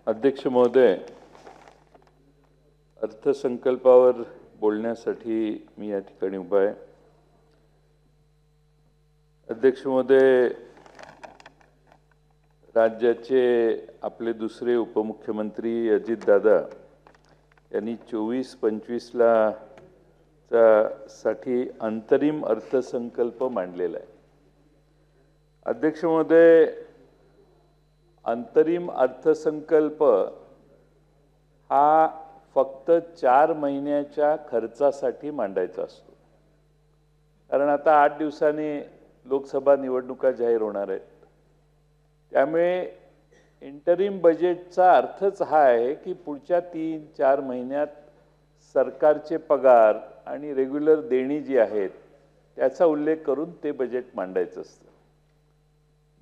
अध्यक्ष महोदय, अर्थसंकल्पावर बोलण्यासाठी मी या ठिकाणी उभा आहे। अध्यक्ष महोदय, राज्याचे आपले दुसरे उपमुख्यमंत्री अजितदादा यांनी 24-25 साठी अंतरिम अर्थसंकल्प मांडलेला आहे। अध्यक्ष महोदय, अंतरिम अर्थसंकल्प हा फक्त 4 महिन्याच्या खर्चासाठी मांडायचा असतो, कारण आता 8 दिवसांनी लोकसभा निवडणुका जाहीर होणार आहेत। त्यामुळे इंटरिम बजेटचा अर्थच हा आहे की पुढच्या 3-4 महिन्यात सरकारचे पगार आणि रेग्युलर देणी जी आहेत त्याचा उल्लेख करून ते बजेट मांडायचं असतं।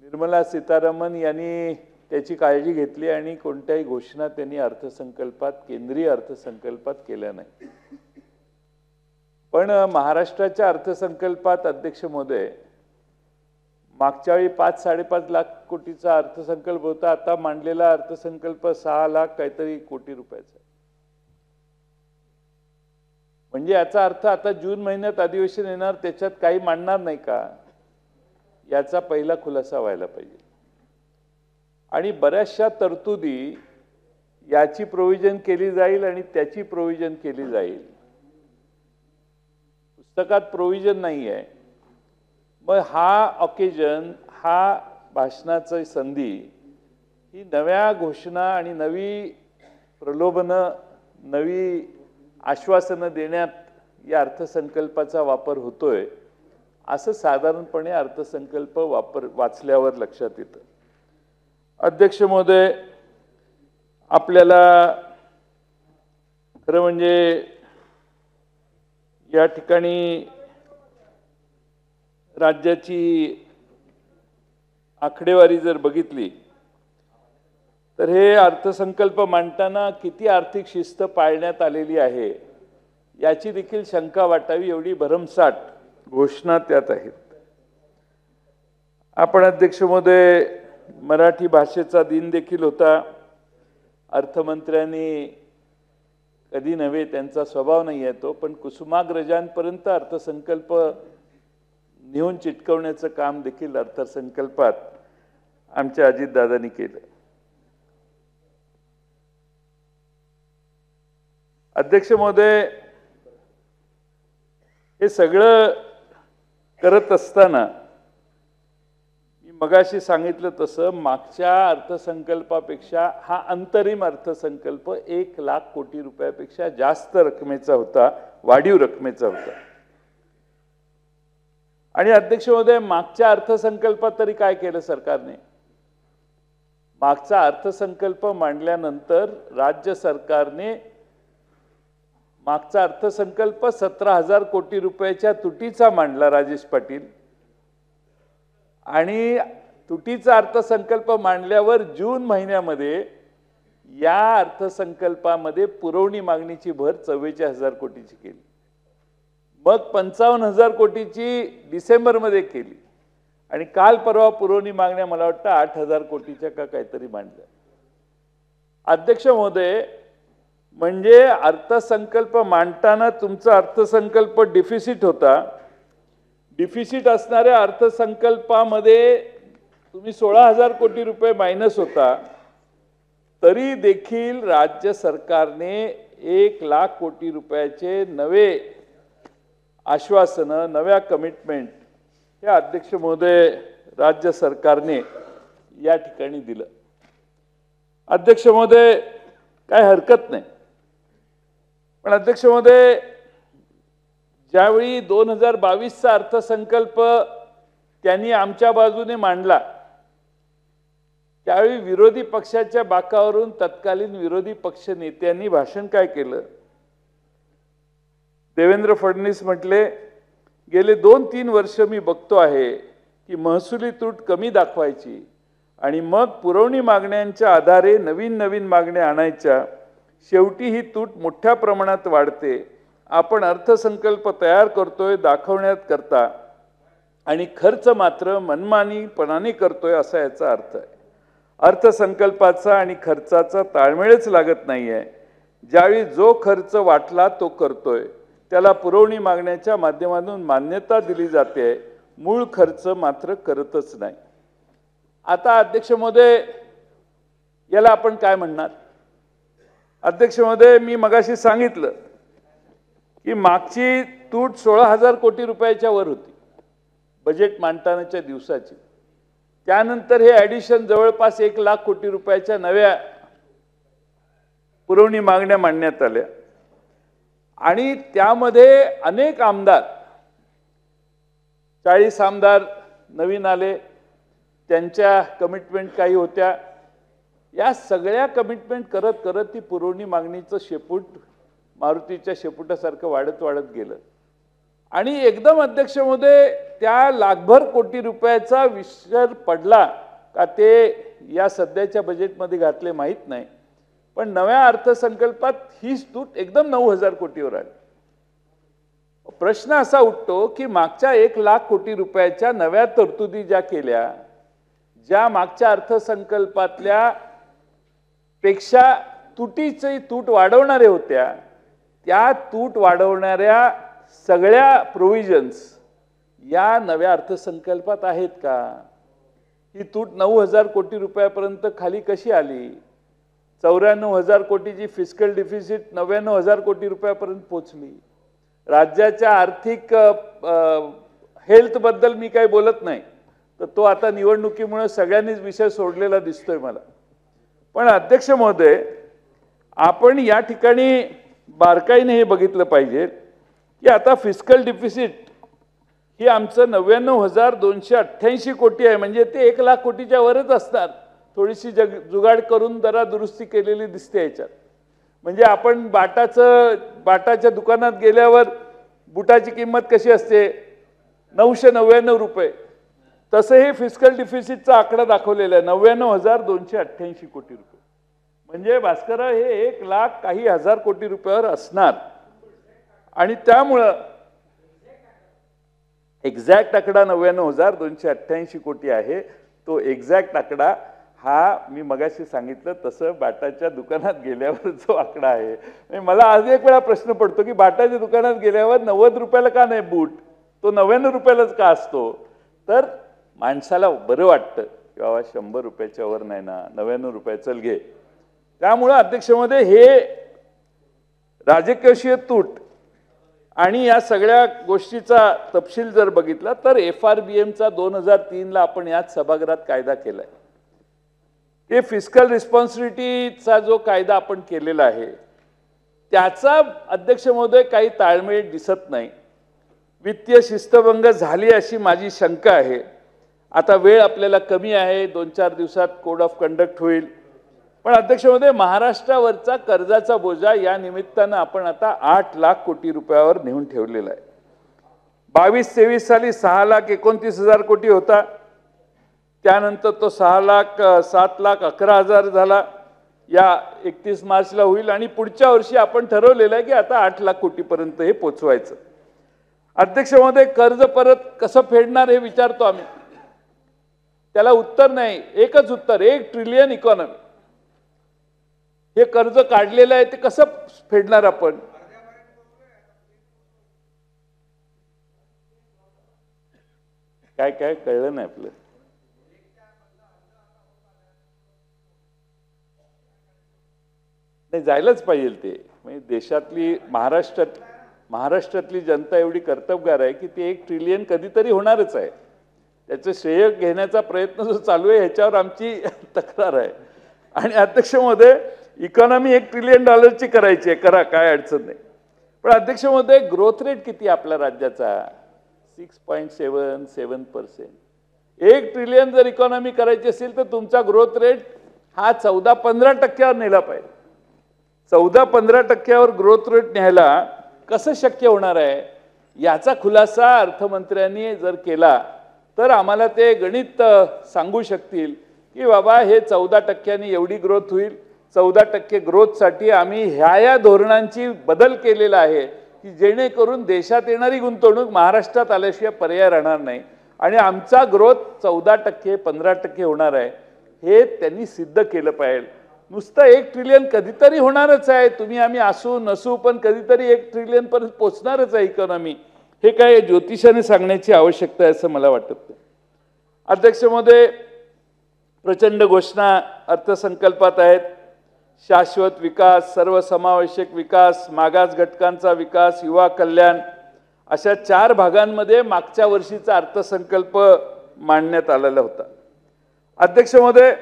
निर्मला सीतारामन यांनी त्याची काळजी घेतली आणि कोणत्याही घोषणा त्यांनी अर्थसंकल्पात, केंद्रीय अर्थसंकल्पात केल्या नाही। पण महाराष्ट्राच्या अर्थसंकल्पात अध्यक्ष महोदय, मागच्या वेळी 5-5.5 लाख कोटीचा अर्थसंकल्प होता, आता मांडलेला अर्थसंकल्प 6 लाख काहीतरी कोटी रुपयाचा। म्हणजे याचा अर्थ आता जून महिन्यात अधिवेशन येणार, त्याच्यात काही मांडणार नाही का, याचा पहिला खुलासा व्हायला पाहिजे। आणि बऱ्याचशा तरतुदी याची प्रोव्हिजन केली जाईल आणि त्याची प्रोव्हिजन केली जाईल, पुस्तकात प्रोव्हिजन नाही आहे। मग हा ऑकेजन, हा भाषणाची संधी ही नव्या घोषणा आणि नवी प्रलोभनं, नवी आश्वासनं देण्यात या अर्थसंकल्पाचा वापर होतोय, असं साधारणपणे अर्थसंकल्प वाचल्यावर लक्षात येतं। अध्यक्ष महोदय, आपल्याला खरं म्हणजे या ठिकाणी राज्याची आकडेवारी जर बघितली तर हे अर्थसंकल्प मांडताना किती आर्थिक शिस्त पाळण्यात आलेली आहे याची देखील शंका वाटावी, एवढी भरमसाठ घोषणा त्यात आहेत। आपण अध्यक्ष महोदय, मराठी भाषेचा दिन देखील होता। अर्थमंत्र्यांनी कधी नव्हे, त्यांचा स्वभाव नाही आहे तो, पण कुसुमाग्रजांपर्यंत अर्थसंकल्प नेऊन चिटकवण्याचं काम देखील अर्थसंकल्पात आमच्या अजितदादांनी केलं। अध्यक्ष महोदय, हे सगळं करत असताना मी मगाशी सांगितलं तसं मागच्या अर्थसंकल्पापेक्षा हा अंतरिम अर्थसंकल्प 1 लाख कोटी रुपयापेक्षा जास्त रकमेचा होता, वाढीव रकमेचा होता। आणि अध्यक्ष महोदय, मागच्या अर्थसंकल्पात तरी काय केलं सरकारने? मागचा अर्थसंकल्प मांडल्यानंतर राज्य सरकारने मागचा अर्थसंकल्प 17,000 कोटी रुपयाच्या तुटीचा मांडला, राजेश पाटील। आणि तुटीचा अर्थसंकल्प मांडल्यावर जून महिन्यामध्ये या अर्थसंकल्पामध्ये पुरवणी मागणीची भर 44,000 कोटीची केली, मग 55,000 कोटीची डिसेंबरमध्ये केली, आणि काल परवा पुरवणी मागण्या मला वाटतं 8,000 कोटीच्या का काहीतरी मांडल्या। अध्यक्ष महोदय, म्हणजे अर्थसंकल्प मांडताना तुमचा अर्थसंकल्प डिफिसिट होता, डिफिसिट असणाऱ्या अर्थसंकल्पामध्ये तुम्ही 16,000 कोटी रुपये मायनस होता, तरी देखील राज्य सरकारने 1 लाख कोटी रुपयाचे नवे आश्वासनं, नव्या कमिटमेंट हे अध्यक्ष महोदय राज्य सरकारने या ठिकाणी दिलं। अध्यक्ष महोदय, काय हरकत नाही, पण अध्यक्ष महोदय, ज्यावेळी 2022चा अर्थसंकल्प त्यांनी आमच्या बाजूने मांडला त्यावेळी विरोधी पक्षाच्या बाकावरून तत्कालीन विरोधी पक्ष नेत्यांनी भाषण काय केलं? देवेंद्र फडणवीस म्हटले, गेले 2-3 वर्ष मी बघतो आहे की महसुली तूट कमी दाखवायची आणि मग पुरवणी मागण्यांच्या आधारे नवीन मागण्या आणायच्या, शेवटी ही तूट मोठ्या प्रमाणात वाढते। आपण अर्थसंकल्प तयार करतोय दाखवण्यात करता आणि खर्च मात्र मनमानीपणाने करतोय, असा याचा अर्थ आहे। अर्थसंकल्पाचा आणि खर्चाचा ताळमेळच लागत नाहीये। ज्यावेळी जो खर्च वाटला तो करतोय, त्याला पुरवणी मागण्याच्या माध्यमातून मान्यता दिली जाते, मूळ खर्च मात्र करतच नाही। आता अध्यक्ष महोदय, याला आपण काय म्हणणार? अध्यक्ष महोदय, मी मगाशी सांगितलं की मागची तूट 16,000 कोटी रुपयाच्या वर होती बजेट मांडतानाच्या दिवसाची। त्यानंतर हे ॲडिशन जवळपास 1 लाख कोटी रुपयाच्या नव्या पुरवणी मागण्या मांडण्यात आल्या आणि त्यामध्ये अनेक आमदार, 40 आमदार नवीन आले, त्यांच्या कमिटमेंट काही होत्या। या सगळ्या कमिटमेंट करत करत ती पुरवणी मागणीचं शेपूट मारुतीच्या शेपुटासारखं वाढत वाढत गेलं आणि एकदम अध्यक्ष महोदय त्या लाखभर कोटी रुपयाचा विसर पडला का ते या सध्याच्या बजेटमध्ये घातले माहीत नाही, पण नव्या अर्थसंकल्पात ही तूट एकदम 9,000 कोटीवर आली। प्रश्न असा उठतो की मागच्या 1 लाख कोटी रुपयाच्या नव्या तरतुदी ज्या केल्या, ज्या मागच्या अर्थसंकल्पातल्या पेक्षा तुटीची तूट वाढवणाऱ्या होत्या, त्या तूट वाढवणाऱ्या सगळ्या प्रोव्हिजन्स या नव्या अर्थसंकल्पात आहेत का? ही तूट 9,000 कोटी रुपयापर्यंत खाली कशी आली? 94,000 कोटीची फिस्कल डिफिसिट 99,000 कोटी रुपयापर्यंत पोहोचली। राज्याच्या आर्थिक हेल्थबद्दल मी काही बोलत नाही, तर तो आता निवडणुकीमुळे सगळ्यांनीच विषय सोडलेला दिसतोय मला। पण अध्यक्ष महोदय, आपण या ठिकाणी बारकाईने हे बघितलं पाहिजे की आता फिस्कल डिफिसिट ही आमचं 99,288 कोटी आहे, म्हणजे ते 1 लाख कोटीच्या वरच असणार। थोडीशी जुगाड करून जरा दुरुस्ती केलेली दिसते याच्यात। म्हणजे आपण बाटाच्या दुकानात गेल्यावर बुटाची किंमत कशी असते? 999 रुपये। तसं हे फिस्कल डिफिसिटचा आकडा दाखवलेला आहे 99,288 कोटी रुपये। म्हणजे भास्कर, हे 1 लाख काही हजार कोटी रुपयावर असणार आणि त्यामुळं एक्झॅक्ट आकडा 99,288 कोटी आहे। तो एक्झॅक्ट आकडा हा मी मगाशी सांगितलं तसं बाटाच्या दुकानात गेल्यावर जो आकडा आहे, मला आज एक वेळा प्रश्न पडतो की बाटाच्या दुकानात गेल्यावर 90 रुपयाला का नाही बूट, तो 99 रुपयालाच का असतो? तर माणसाला बरं वाटतं की बाबा 100 रुपयाच्या वर नाही ना, 99 रुपये चल घे। त्यामुळे अध्यक्ष महोदय, हे राजकीय तूट आणि या सगळ्या गोष्टीचा तपशील जर बघितला तर FRBMचा 2003ला आपण याच सभागृहात कायदा केलाय। हे फिस्कल रिस्पॉन्सिबिलिटीचा जो कायदा आपण केलेला आहे त्याचा अध्यक्ष महोदय काही ताळमेळ दिसत नाही। वित्तीय शिस्तभंग झाली अशी माझी शंका आहे। आता वेळ आपल्याला कमी आहे, 2-4 दिवसात कोड ऑफ कंडक्ट होईल, पण अध्यक्ष महोदय, महाराष्ट्रावरचा कर्जाचा बोजा या निमित्तानं आपण आता 8 लाख कोटी रुपयावर नेऊन ठेवलेला आहे। 22-23 साली 6,29,000 कोटी होता, त्यानंतर तो 7,11,000 झाला, या 31 मार्चला होईल आणि पुढच्या वर्षी आपण ठरवलेलं आहे की आता 8 लाख कोटीपर्यंत हे पोचवायचं। अध्यक्ष महोदय, कर्ज परत कसं फेडणार हे विचारतो आम्ही, त्याला उत्तर नाही, एकच उत्तर, 1 ट्रिलियन इकॉनॉमी। हे कर्ज काढलेलं आहे ते कसं फेडणार आपण? काय काय कळलं नाही आपलं। नाही, जायलाच पाहिजे ते। म्हणजे देशातली महाराष्ट्रातली जनता एवढी कर्तबगार आहे की ते 1 ट्रिलियन कधीतरी होणारच आहे। त्याचं श्रेय घेण्याचा प्रयत्न जो चालू आहे ह्याच्यावर आमची तक्रार आहे। आणि अध्यक्ष महोदय, इकॉनॉमी 1 ट्रिलियन डॉलरची करायची आहे, करा, काय अडचण नाही। पण अध्यक्ष महोदय, ग्रोथ रेट किती आपल्या राज्याचा? 6.77%। 1 ट्रिलियन जर इकॉनॉमी करायची असेल तर तुमचा ग्रोथ रेट हा 14-15% नेला पाहिजे। 14-15% ग्रोथ रेट न्यायला कसं शक्य होणार आहे? याचा खुलासा अर्थमंत्र्यांनी जर केला तर आम्हाला ते गणित सांगू शकतील की बाबा हे 14% एवढी ग्रोथ होईल। 14% ग्रोथसाठी आम्ही ह्या धोरणांची बदल केलेला आहे की जेणेकरून देशात येणारी गुंतवणूक महाराष्ट्रात आल्याशिवाय पर्याय राहणार नाही आणि आमचा ग्रोथ 14%-15% होणार आहे। हे त्यांनी सिद्ध केलं पाहिजे. नुसतं 1 ट्रिलियन कधीतरी होणारच आहे, तुम्ही आम्ही असू नसू, पण कधीतरी 1 ट्रिलियन पर्यंत पोहोचणारच आहे इकॉनॉमी. हे काय ज्योतिषाने सांगण्याची आवश्यकता आहे असं मला वाटत नाही. अध्यक्ष महोदय, प्रचंड घोषणा अर्थसंकल्पात आहेत. शाश्वत विकास, सर्वसमावेशक विकास, मागास घटकांचा विकास, युवा कल्याण, अशा 4 भागांमध्ये मागच्या वर्षीचा अर्थसंकल्प मांडण्यात आलेला होता. अध्यक्ष महोदय,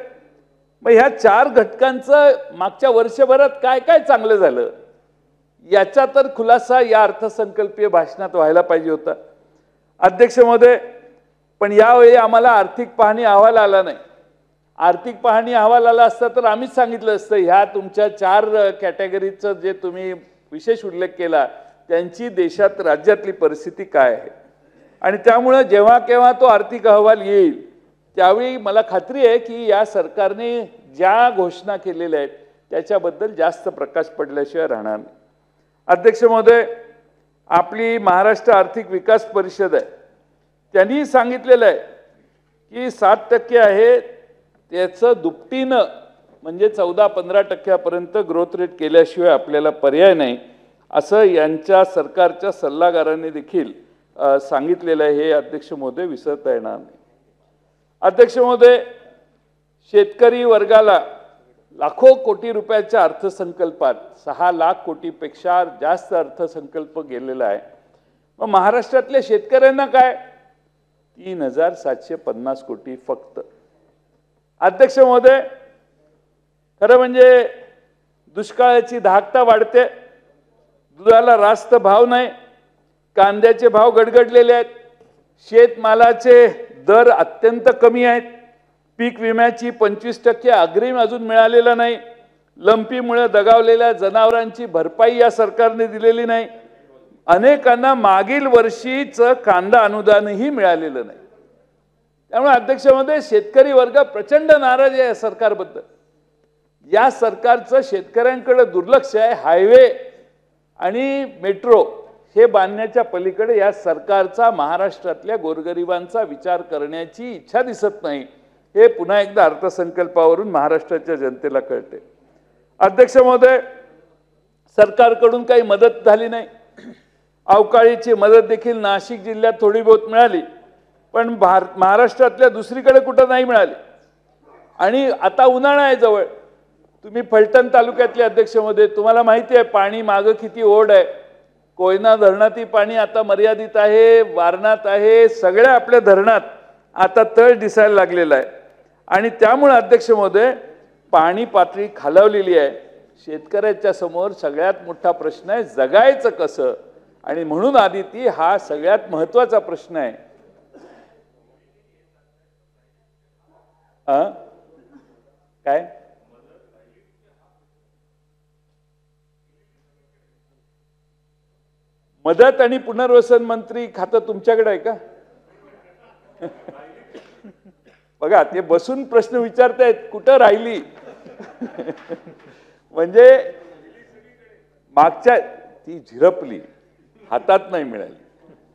मग ह्या 4 घटकांचं मागच्या वर्षभरात काय काय चांगलं झालं याचा तर खुलासा या अर्थसंकल्पीय भाषणात व्हायला पाहिजे होता. अध्यक्ष महोदय, पण यावेळी आम्हाला आर्थिक पाहणी अहवाल आला नाही. आर्थिक पाहणी अहवाल आला असता तर आम्हीच सांगितलं असतं ह्या तुमच्या 4 कॅटेगरीचं जे तुम्ही विशेष उल्लेख केला त्यांची देशात राज्यातली परिस्थिती काय आहे. आणि त्यामुळे जेव्हा केव्हा तो आर्थिक अहवाल येईल त्यावेळी मला खात्री आहे की या सरकारने ज्या घोषणा केलेल्या आहेत त्याच्याबद्दल जास्त प्रकाश पडल्याशिवाय राहणार नाही. अध्यक्ष महोदय, आपली महाराष्ट्र आर्थिक विकास परिषद आहे, त्यांनी सांगितलेलं आहे की 7% आहे, त्याचं दुपटीनं म्हणजे 14-15% ग्रोथ रेट केल्याशिवाय आपल्याला पर्याय नाही, असं यांच्या सरकारच्या सल्लागारांनी देखील सांगितलेलं आहे. हे अध्यक्ष महोदय विसरता येणार नाही. अध्यक्ष महोदय, शेतकरी वर्गाला लाखो कोटी रुपयाच्या अर्थसंकल्पात 6 लाख कोटीपेक्षा जास्त अर्थसंकल्प गेलेला आहे. मग महाराष्ट्रातल्या शेतकऱ्यांना काय 3750 कोटी फक्त. अध्यक्ष महोदय, खरं म्हणजे दुष्काळाची धाकता वाढते, दुधाला रास्त भाव नाही, कांद्याचे भाव गडगडलेले आहेत, शेतमालाचे दर अत्यंत कमी आहेत, पीक विम्याची 25% अग्रिम अजून मिळालेला नाही, लंपीमुळे दगावलेल्या जनावरांची भरपाई या सरकारने दिलेली नाही, अनेकांना मागील वर्षीचं कांदा अनुदानही मिळालेलं नाही. त्यामुळे अध्यक्ष महोदय, शेतकरी वर्ग प्रचंड नाराज आहे या सरकारबद्दल. या सरकारचं शेतकऱ्यांकडे दुर्लक्ष आहे. हायवे आणि मेट्रो हे बांधण्याच्या पलीकडे या सरकारचा महाराष्ट्रातल्या गोरगरिबांचा विचार करण्याची इच्छा दिसत नाही. हे पुन्हा एकदा अर्थसंकल्पावरून महाराष्ट्राच्या जनतेला कळते. अध्यक्ष महोदय, सरकारकडून काही मदत झाली नाही. अवकाळीची मदत देखील नाशिक जिल्ह्यात थोडी बहुत मिळाली, पण महाराष्ट्रातल्या दुसरीकडे कुठं नाही मिळाली. आणि आता उन्हाळा आहे जवळ. तुम्ही फलटण तालुक्यातले अध्यक्ष महोदय, तुम्हाला माहिती आहे पाणी मागं किती ओढ आहे. कोयना धरणातील पाणी आता मर्यादित आहे, वारणात आहे, सगळ्या आपल्या धरणात आता तळ दिसायला लागलेला आहे. आणि त्यामुळे अध्यक्ष महोदय, पाणी पातळी खालावलेली आहे. शेतकऱ्याच्या समोर सगळ्यात मोठा प्रश्न आहे जगायचं कसं. आणि म्हणून आदिती, हा सगळ्यात महत्त्वाचा प्रश्न आहे. काय मदत आणि पुनर्वसन मंत्री खातं तुमच्याकडे आहे का? बघा, ते बसून प्रश्न विचारतायत कुठं राहिली. म्हणजे मागच्या ती झिरपली, हातात नाही मिळाली.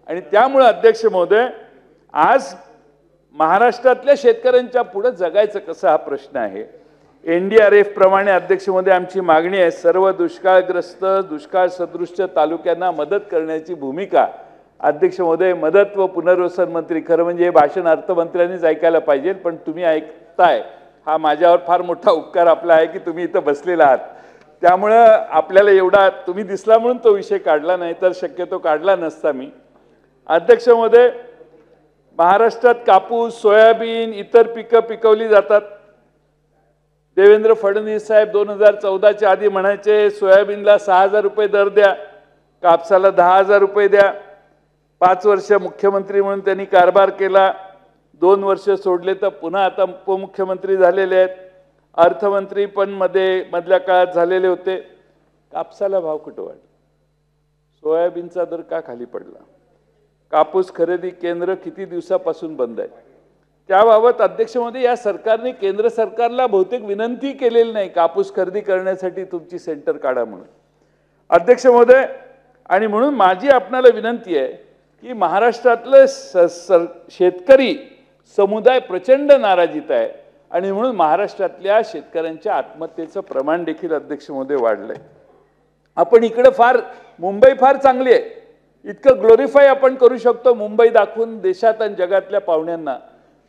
आणि त्यामुळे अध्यक्ष महोदय, आज महाराष्ट्रातल्या शेतकऱ्यांच्या पुढे जगायचं कसं हा प्रश्न आहे. NDRF प्रमाणे अध्यक्ष महोदय आमची मागणी आहे सर्व दुष्काळग्रस्त दुष्काळ सदृश तालुक्यांना मदत करण्याची भूमिका. अध्यक्ष महोदय, मदत व पुनर्वसन मंत्री, खरं म्हणजे हे भाषण अर्थमंत्र्यांनीच ऐकायला पाहिजे, पण तुम्ही ऐकताय हा माझ्यावर फार मोठा उपकार आपला आहे की तुम्ही इथं बसलेला आहात. त्यामुळं आपल्याला एवढा तुम्ही दिसला म्हणून तो विषय काढला, नाही तर शक्यतो काढला नसता मी. अध्यक्ष महोदय, महाराष्ट्रात कापूस, सोयाबीन, इतर पिकं पिकवली जातात. देवेंद्र फडणवीस साहेब 2014च्या आधी म्हणायचे सोयाबीनला 6000 रुपये दर द्या, कापसाला 10,000 रुपये द्या. 5 वर्ष मुख्यमंत्री म्हणून त्यांनी कारभार केला. 2 वर्ष सोडले तर पुन्हा आता उपमुख्यमंत्री झालेले आहेत. अर्थमंत्री पण मधल्या काळात झालेले होते. कापसाला भाव कुठं वाढला? सोयाबीनचा दर का खाली पडला? कापूस खरेदी केंद्र किती दिवसापासून बंद आहे? त्याबाबत अध्यक्ष महोदय, या सरकारने केंद्र सरकारला बहुतेक विनंती केलेली नाही कापूस खरेदी करण्यासाठी तुमची सेंटर काढा म्हणून. अध्यक्ष महोदय, आणि म्हणून माझी आपणाला विनंती आहे की महाराष्ट्रातले शेतकरी समुदाय प्रचंड नाराजीत आहे. आणि म्हणून महाराष्ट्रातल्या शेतकऱ्यांच्या आत्महत्येचं प्रमाण देखील अध्यक्ष महोदय वाढलंय. आपण इकडे मुंबई फार चांगली आहे, इतकं ग्लोरिफाय आपण करू शकतो मुंबई दाखवून देशात आणि जगातल्या पाहुण्यांना,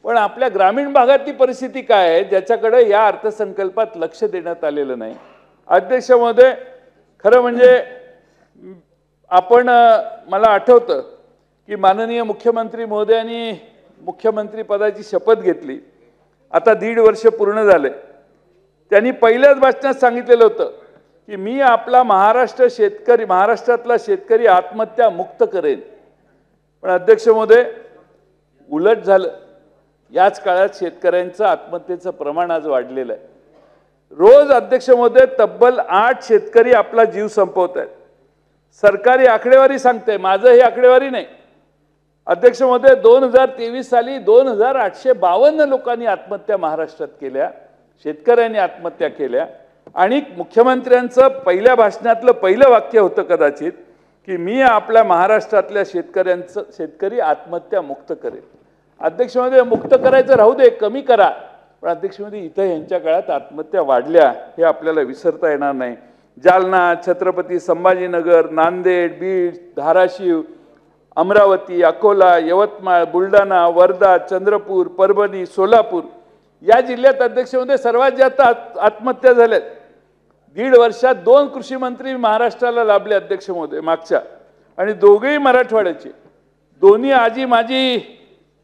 पण आपल्या ग्रामीण भागातली परिस्थिती काय आहे ज्याच्याकडे या अर्थसंकल्पात लक्ष देण्यात आलेलं नाही. अध्यक्ष महोदय, खरं म्हणजे आपण मला आठवतं की माननीय मुख्यमंत्री महोदयांनी मुख्यमंत्री पदाची शपथ घेतली. आता 1.5 वर्ष पूर्ण झाले. त्यांनी पहिल्याच भाषणात सांगितलेलं होतं की मी आपला महाराष्ट्रातला शेतकरी आत्महत्या मुक्त करेन. पण अध्यक्ष महोदय, उलट झालं. याच काळात शेतकऱ्यांचं आत्महत्येचं प्रमाण आज वाढलेलं आहे. रोज अध्यक्ष महोदय तब्बल 8 शेतकरी आपला जीव संपवत आहेत. सरकारी आकडेवारी सांगते, माझं ही आकडेवारी नाही. अध्यक्ष महोदय, 2023 साली 2852 लोकांनी आत्महत्या महाराष्ट्रात केल्या, शेतकऱ्यांनी आत्महत्या केल्या. आणि मुख्यमंत्र्यांचं पहिल्या भाषणातलं पहिलं वाक्य होतं कदाचित की मी आपल्या महाराष्ट्रातल्या शेतकरी आत्महत्या मुक्त करेन. अध्यक्ष महोदय, मुक्त करायचं राहू दे, कमी करा, पण अध्यक्ष महोदय इथं यांच्या काळात आत्महत्या वाढल्या हे आपल्याला विसरता येणार नाही. जालना, छत्रपती संभाजीनगर, नांदेड, बीड, धाराशिव, अमरावती, अकोला, यवतमाळ, बुलढाणा, वर्धा, चंद्रपूर, परभणी, सोलापूर या जिल्ह्यात अध्यक्ष महोदय सर्वात जास्त आत्महत्या झाल्यात. 1.5 वर्षात 2 कृषी मंत्री महाराष्ट्राला लाभले अध्यक्ष महोदय मागच्या, आणि दोघेही मराठवाड्याचे. दोन्ही आजी माजी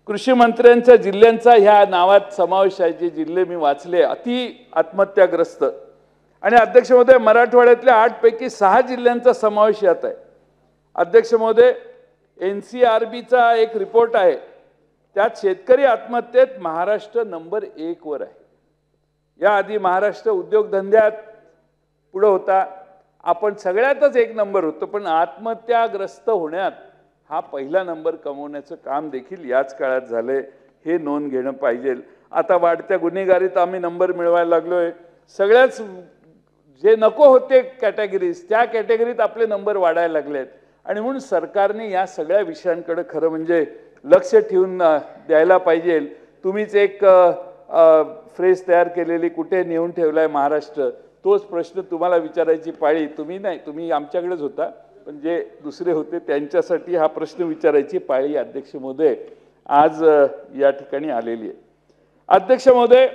कृषी मंत्र्यांच्या जिल्ह्यांचा ह्या नावात समावेश आहे. जे जिल्हे मी वाचले अति आत्महत्याग्रस्त, आणि अध्यक्ष महोदय मराठवाड्यातल्या 8 पैकी 6 जिल्ह्यांचा समावेश यात आहे. अध्यक्ष महोदय, NCRBचा एक रिपोर्ट आहे, त्यात शेतकरी आत्महत्येत महाराष्ट्र नंबर 1 वर आहे. याआधी महाराष्ट्र उद्योगधंद्यात पुढे होता, आपण सगळ्यातच 1 नंबर होतो, पण आत्महत्याग्रस्त होण्यात हा पहिला नंबर कमवण्याचं काम देखील याच काळात झालंय. हे नोंद घेणं पाहिजे. आता वाढत्या गुन्हेगारीत आम्ही नंबर मिळवायला लागलोय. सगळ्याच जे नको होते कॅटेगरीज त्या कॅटेगरीत आपले नंबर वाढायला लागलेत. आणि म्हणून सरकारने या सगळ्या विषयांकडे खरं म्हणजे लक्ष ठेवून द्यायला पाहिजे. तुम्हीच एक फ्रेज तयार केलेली, कुठे नेऊन ठेवलाय महाराष्ट्र, तोच प्रश्न तुम्हाला विचारायची पाळी तुम्ही नाही, तुम्ही आमच्याकडेच होता, पण जे दुसरे होते त्यांच्यासाठी हा प्रश्न विचारायची पाळी अध्यक्ष महोदय आज या ठिकाणी आलेली आहे. अध्यक्ष महोदय,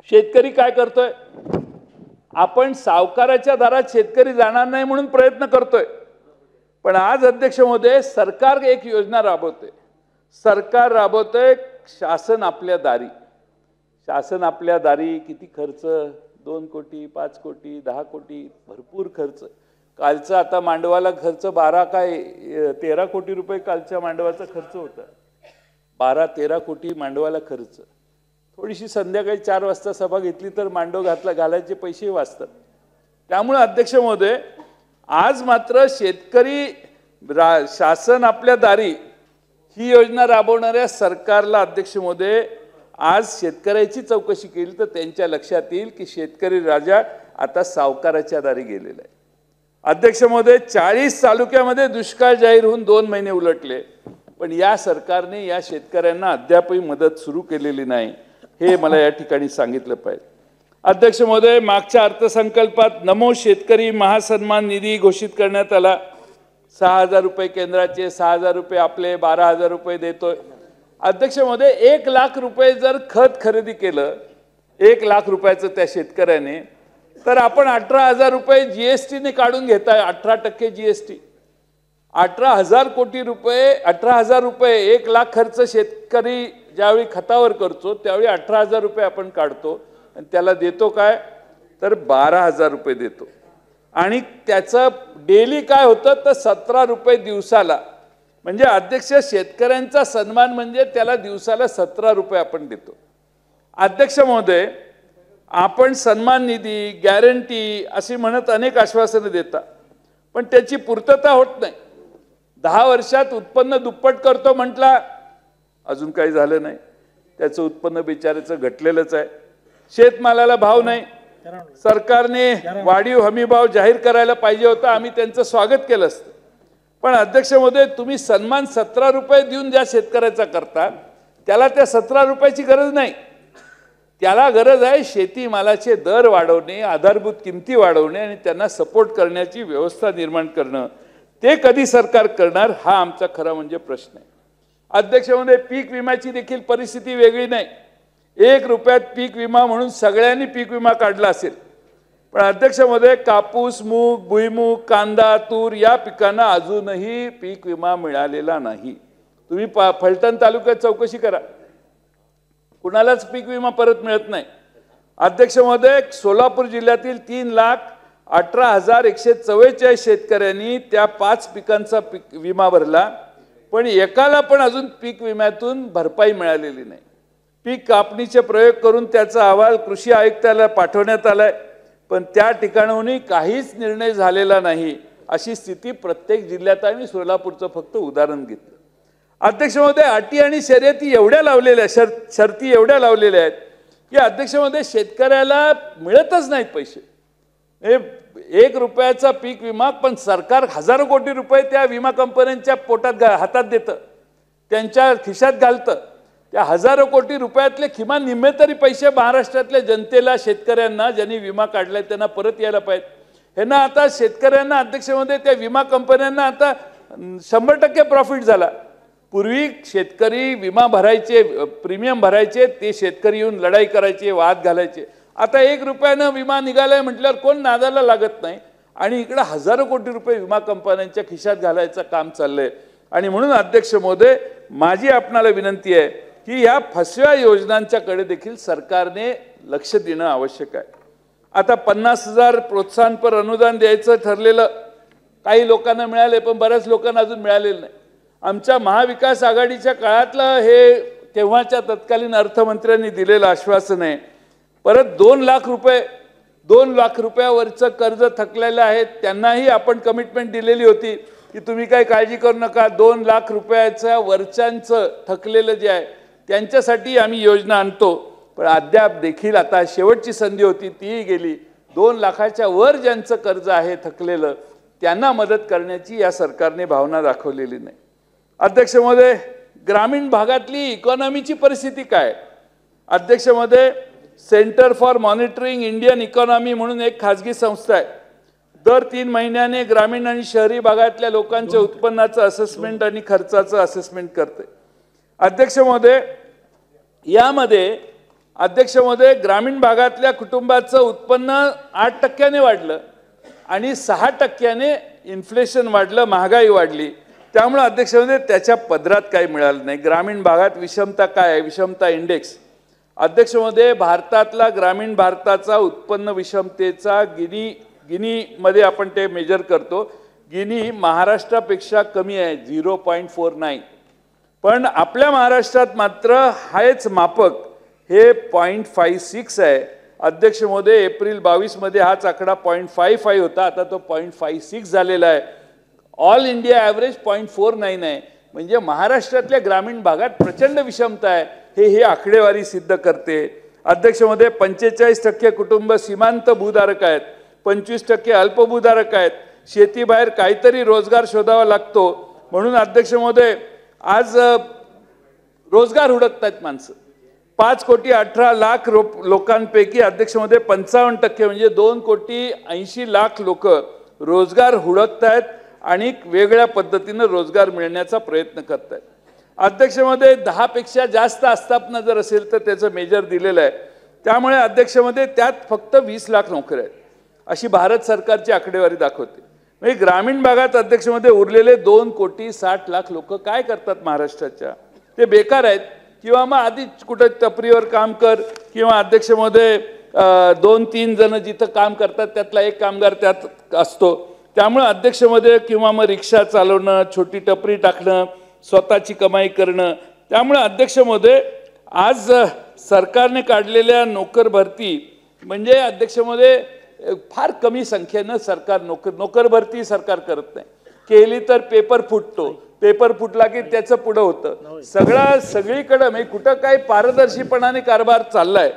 शेतकरी काय करतोय? आपण सावकाराच्या दारात शेतकरी जाणार नाही म्हणून प्रयत्न करतोय, पण आज अध्यक्ष महोदय सरकार एक योजना राबवते. सरकार राबवतंय शासन आपल्या दारी. शासन आपल्या दारी किती खर्च? 2 कोटी, 5 कोटी, 10 कोटी, भरपूर खर्च. कालचा आता मांडवाला खर्च 13 कोटी रुपये कालच्या मांडवाचा खर्च होता. 12-13 कोटी मांडवाला खर्च. थोडीशी संध्याकाळी 4 वाजता सभा घेतली तर मांडव घालायचे पैसे वाचतात. त्यामुळे अध्यक्ष महोदय, आज मात्र शेतकरी शासन आपल्या दारी ही योजना राबवणाऱ्या सरकारला अध्यक्ष महोदय आज शेतकऱ्याची चौकशी केली तर त्यांच्या लक्षात येईल की शेतकरी राजा आता सावकाराच्या दारी गेलेला आहे. अध्यक्ष महोदय, 40 तालुक्यामध्ये दुष्काळ जाहीर होऊन 2 महिने उलटले, पण या सरकारने या शेतकऱ्यांना अद्यापही मदत सुरू केलेली नाही. हे मला या ठिकाणी सांगितलं पाहिजे. अध्यक्ष महोदय, मागच्या अर्थसंकल्पात नमो शेतकरी महासन्मान निधी घोषित करण्यात आला. 6,000 रुपये केंद्राचे, 6,000 रुपये आपले, 12,000 रुपये देतोय. अध्यक्ष महोदय, 1 लाख रुपये जर खत खरेदी केलं 1 लाख रुपयाचं त्या शेतकऱ्याने, तर आपण 18,000 रुपये GST काढून घेताय. 18% GST, 18,000 कोटी रुपये, 18,000 रुपये 1 लाख खर्च शेतकरी ज्यावेळी खतावर करतो त्यावेळी 18,000 रुपये आपण काढतो आणि त्याला देतो काय तर 12,000 रुपये देतो. आणि त्याचं डेली काय होतं तर 17 रुपये दिवसाला. म्हणजे अध्यक्ष, शेतकऱ्यांचा सन्मान म्हणजे त्याला दिवसाला 17 रुपये आपण देतो. अध्यक्ष महोदय, आपण सन्मान निधी, गॅरंटी अशी म्हणत अनेक आश्वासनं देता, पण त्याची पूर्तता होत नाही. 10 वर्षात उत्पन्न दुप्पट करतो म्हटला, अजून काही झालं नाही. त्याचं उत्पन्न बिचाराचं घटलेलंच आहे. शेतमालाला भाव नाही. सरकारने वाढीव हमी भाव जाहीर करायला पाहिजे होता, आम्ही त्यांचं स्वागत केलं असतं. पण अध्यक्ष महोदय, तुम्ही सन्मान 17 रुपये देऊन ज्या शेतकऱ्याचा करता त्याला त्या 17 रुपयाची गरज नाही. त्याला गरज आहे शेतीमालाचे दर वाढवणे, आधारभूत किमती वाढवणे आणि त्यांना सपोर्ट करण्याची व्यवस्था निर्माण करणं. ते कधी सरकार करणार हा आमचा खरा म्हणजे प्रश्न आहे. अध्यक्षांमध्ये पीक विम्याची देखील परिस्थिती वेगळी नाही. 1 रुपयात पीक विमा म्हणून सगळ्यांनी पीक विमा काढला असेल, पण अध्यक्षांमध्ये कापूस, मूग, भुईमूग, कांदा, तूर या पिकांना अजूनही पीक विमा मिळालेला नाही. तुम्ही फलटण तालुक्यात चौकशी करा, कुणालाच पीक विमा परत मिळत नाही. अध्यक्ष महोदय, सोलापूर जिल्ह्यातील 3,18,144 शेतकऱ्यांनी त्या 5 पिकांचा पीक विमा भरला, पण एकाला पण अजून पीक विम्यातून भरपाई मिळालेली नाही. पीक कापणीचे प्रयोग करून त्याचा अहवाल कृषी आयुक्तालयाला पाठवण्यात आलाय, पण त्या ठिकाणाहूनही काहीच निर्णय झालेला नाही. अशी स्थिती प्रत्येक जिल्ह्यात आहे. मी सोलापूरचं फक्त उदाहरण घेतलं. अध्यक्ष महोदय, अटी आणि शर्यती एवढ्या लावलेल्या शर्ती एवढ्या लावलेल्या आहेत की अध्यक्ष महोदय शेतकऱ्याला मिळतच नाहीत पैसे. 1 रुपयाचा पीक विमा, पण सरकार हजारो कोटी रुपये त्या विमा कंपन्यांच्या पोटात हातात देतं, त्यांच्या खिशात घालतं. त्या हजारो कोटी रुपयातले किमान निम्मे तरी पैसे महाराष्ट्रातल्या जनतेला, शेतकऱ्यांना ज्यांनी विमा काढलाय त्यांना परत यायला पाहिजे. ह्यांना आता शेतकऱ्यांना अध्यक्षांमध्ये त्या विमा कंपन्यांना आता 100% प्रॉफिट झाला. पूर्वी शेतकरी विमा भरायचे, प्रीमियम भरायचे, ते शेतकरी येऊन लढाई करायचे, वाद घालायचे. आता 1 रुपयानं विमा निघालाय म्हटल्यावर कोण नादाला लागत नाही आणि इकडे हजारो कोटी रुपये विमा कंपन्यांच्या खिशात घालायचं काम चाललंय. आणि म्हणून अध्यक्ष महोदय, माझी आपणाला विनंती आहे की या फसव्या योजनांच्याकडे देखील सरकारने लक्ष देणं आवश्यक आहे. आता 50,000 प्रोत्साहनपर अनुदान द्यायचं ठरलेलं काही लोकांना मिळाले, पण बऱ्याच लोकांना अजून मिळालेलं नाही. आमच्या महाविकास आघाडीच्या काळातलं हे तेव्हाच्या तत्कालीन अर्थमंत्र्यांनी दिलेलं आश्वासन आहे. परत 2 लाख रुपयावरचं कर्ज थकलेलं आहे, त्यांनाही आपण कमिटमेंट दिलेली होती की तुम्ही काही काळजी करू नका, 2 लाख रुपयाच्या वरच्यांचं थकलेलं जे आहे त्यांच्यासाठी आम्ही योजना आणतो. पण अद्याप देखील आता शेवटची संधी होती, तीही गेली. 2 लाखाच्या वर ज्यांचं कर्ज आहे थकलेलं त्यांना मदत करण्याची या सरकारने भावना दाखवलेली नाही. अध्यक्ष महोदय, ग्रामीण भागातली इकॉनॉमीची परिस्थिती काय? अध्यक्ष महोदय, centre for monitoring Indian economy म्हणून एक खाजगी संस्था आहे. दर 3 महिन्याने ग्रामीण आणि शहरी भागातल्या लोकांच्या उत्पन्नाचं असेसमेंट आणि खर्चाचं असेसमेंट करते. अध्यक्ष महोदय, यामध्ये अध्यक्ष महोदय, ग्रामीण भागातल्या कुटुंबाचं उत्पन्न 8% वाढलं आणि 6% इन्फ्लेशन वाढलं, महागाई वाढली. त्यामुळे अध्यक्ष महोदय, त्याच्या पदरात काही मिळालं नाही. ग्रामीण भागात विषमता काय आहे? विषमता इंडेक्स. अध्यक्ष महोदय, भारतातला ग्रामीण भारताचा उत्पन्न विषमतेचा गिनीमध्ये आपण ते मेजर करतो. गिनी महाराष्ट्रापेक्षा कमी आहे, 0.49. पण आपल्या महाराष्ट्रात मात्र हाच मापक हे 0.56 आहे. अध्यक्ष महोदय, एप्रिल 22 मध्ये हाच आकडा 0.55 होता, आता तो 0.56 झालेला आहे. ऑल इंडिया ॲव्हरेज 0.49 आहे. म्हणजे महाराष्ट्रातल्या ग्रामीण भागात प्रचंड विषमता आहे, हे आकडेवारी सिद्ध करते. अध्यक्ष महोदय, 45% कुटुंब सीमांत भूधारक आहेत, 25% अल्पभूधारक आहेत. शेतीबाहेर काहीतरी रोजगार शोधावा लागतो. म्हणून अध्यक्ष महोदय, आज रोजगार हुडकतात माणसं. 5,18,00,000 लोकांपैकी अध्यक्ष महोदय 55% म्हणजे 2,80,00,000 लोक रोजगार हुडकतायत आणि वेगळ्या पद्धतीने रोजगार मिळण्याचा प्रयत्न करतायत. अध्यक्ष महोदय, 10 पेक्षा जास्त आस्थापना जर असेल तर त्याचं मेजर दिलेलं आहे. त्यामुळे अध्यक्ष महोदय, त्यात फक्त 20 लाख नोकऱ्या आहेत अशी भारत सरकारची आकडेवारी दाखवते. म्हणजे ग्रामीण भागात अध्यक्ष महोदय उरलेले 2,60,00,000 लोक काय करतात महाराष्ट्राच्या? ते बेकार आहेत किंवा मग आधी कुठे टपरीवर काम कर किंवा अध्यक्ष महोदय 2-3 जण जिथं काम करतात त्यातला एक कामगार त्यात असतो. त्यामुळे अध्यक्ष महोदय, किंवा मग रिक्षा चालवणं, छोटी टपरी टाकणं, स्वतःची कमाई करणं. त्यामुळे अध्यक्ष महोदय, आज सरकारने काढलेल्या नोकर भरती म्हणजे अध्यक्ष महोदय फार कमी संख्येनं सरकार नोकर भरती सरकार करत नाही. केली तर पेपर फुटतो, पेपर फुटला की त्याचं पुढं होतं. सगळीकडे म्हणजे कुठं काही पारदर्शीपणाने कारभार चाललाय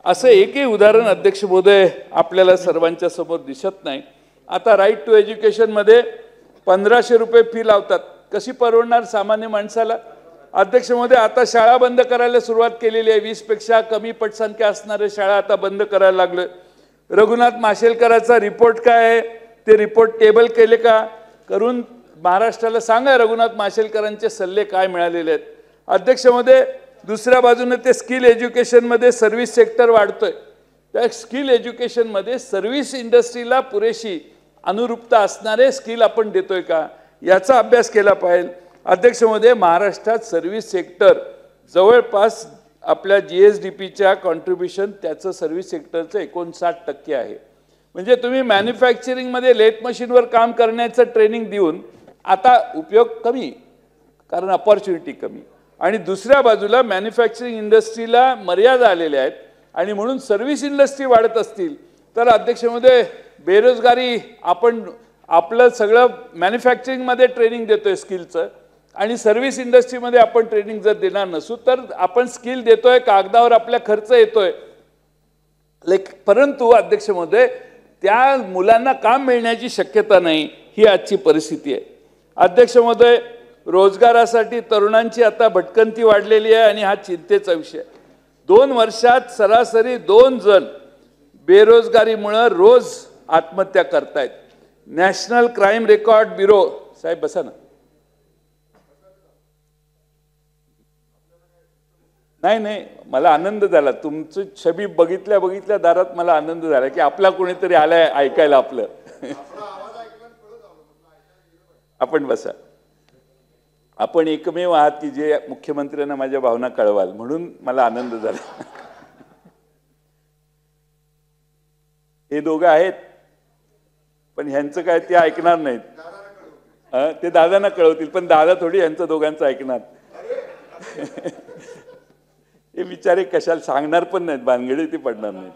असं एकही उदाहरण अध्यक्ष महोदय आपल्याला सर्वांच्या समोर दिसत नाही. आता राईट टू एज्युकेशन मध्ये 1,500 रुपये फी लावतात. कशी परवडणार सामान्य माणसाला? अध्यक्ष महोदय, आता शाळा बंद करायला सुरुवात केलेली आहे. 20 पेक्षा कमी पटसंख्या असणाऱ्या शाळा आता बंद करायला लागले. रघुनाथ माशेलकरांचा रिपोर्ट काय आहे ते रिपोर्ट टेबल केले का करून महाराष्ट्राला सांगा. रघुनाथ माशेलकरांचे सल्ले काय मिळालेले आहेत. अध्यक्ष महोदय, दुसऱ्या बाजूने ते स्किल एज्युकेशनमध्ये सर्व्हिस सेक्टर वाढतोय. त्या स्किल एज्युकेशनमध्ये सर्व्हिस इंडस्ट्रीला पुरेशी अनुरूपता असणारे स्किल आपण देतोय का याचा अभ्यास केला पाहिजे. अध्यक्ष महोदय, महाराष्ट्रात सर्व्हिस सेक्टर जवळपास आपल्या GSDPच्या कॉन्ट्रीब्युशन त्याचं सर्व्हिस सेक्टरचं 59% आहे. म्हणजे तुम्ही मॅन्युफॅक्चरिंगमध्ये लेथ मशीनवर काम करण्याचं ट्रेनिंग देऊन आता उपयोग कमी, कारण अपॉर्च्युनिटी कमी, आणि दुसऱ्या बाजूला मॅन्युफॅक्चरिंग इंडस्ट्रीला मर्यादा आलेल्या आहेत आणि म्हणून सर्व्हिस इंडस्ट्री वाढत असतील तर अध्यक्ष महोदय, बेरोजगारी आपण आपलं सगळं मॅन्युफॅक्चरिंगमध्ये ट्रेनिंग देतोय स्किलचं आणि सर्व्हिस इंडस्ट्रीमध्ये आपण ट्रेनिंग जर देणार नसू तर आपण स्किल देतोय, कागदावर आपल्या खर्च येतोय, परंतु अध्यक्ष महोदय त्या मुलांना काम मिळण्याची शक्यता नाही. ही आजची परिस्थिती आहे. अध्यक्ष महोदय, रोजगारासाठी तरुणांची आता भटकंती वाढलेली आहे आणि हा चिंतेचा विषय. 2 वर्षात सरासरी 2 जण बेरोजगारीमुळे रोज आत्महत्या करतायत. नॅशनल क्राईम रेकॉर्ड ब्युरो, साहेब बसा ना. नाही, मला आनंद झाला तुमची छबी बघितल्या दारात. मला आनंद झाला की आपला कोणीतरी आलाय ऐकायला आपलं. आपण बसा. आपण एकमेव आहात की जे मुख्यमंत्र्यांना माझ्या भावना कळवाल, म्हणून मला आनंद झाला. हे दोघं आहेत पण ह्यांचं काय ते ऐकणार नाहीत. ते दादांना कळवतील पण दादा थोडी यांचं दोघांचं ऐकणार. हे विचारे कशाला सांगणार पण नाहीत, भानगडी ते पडणार नाहीत.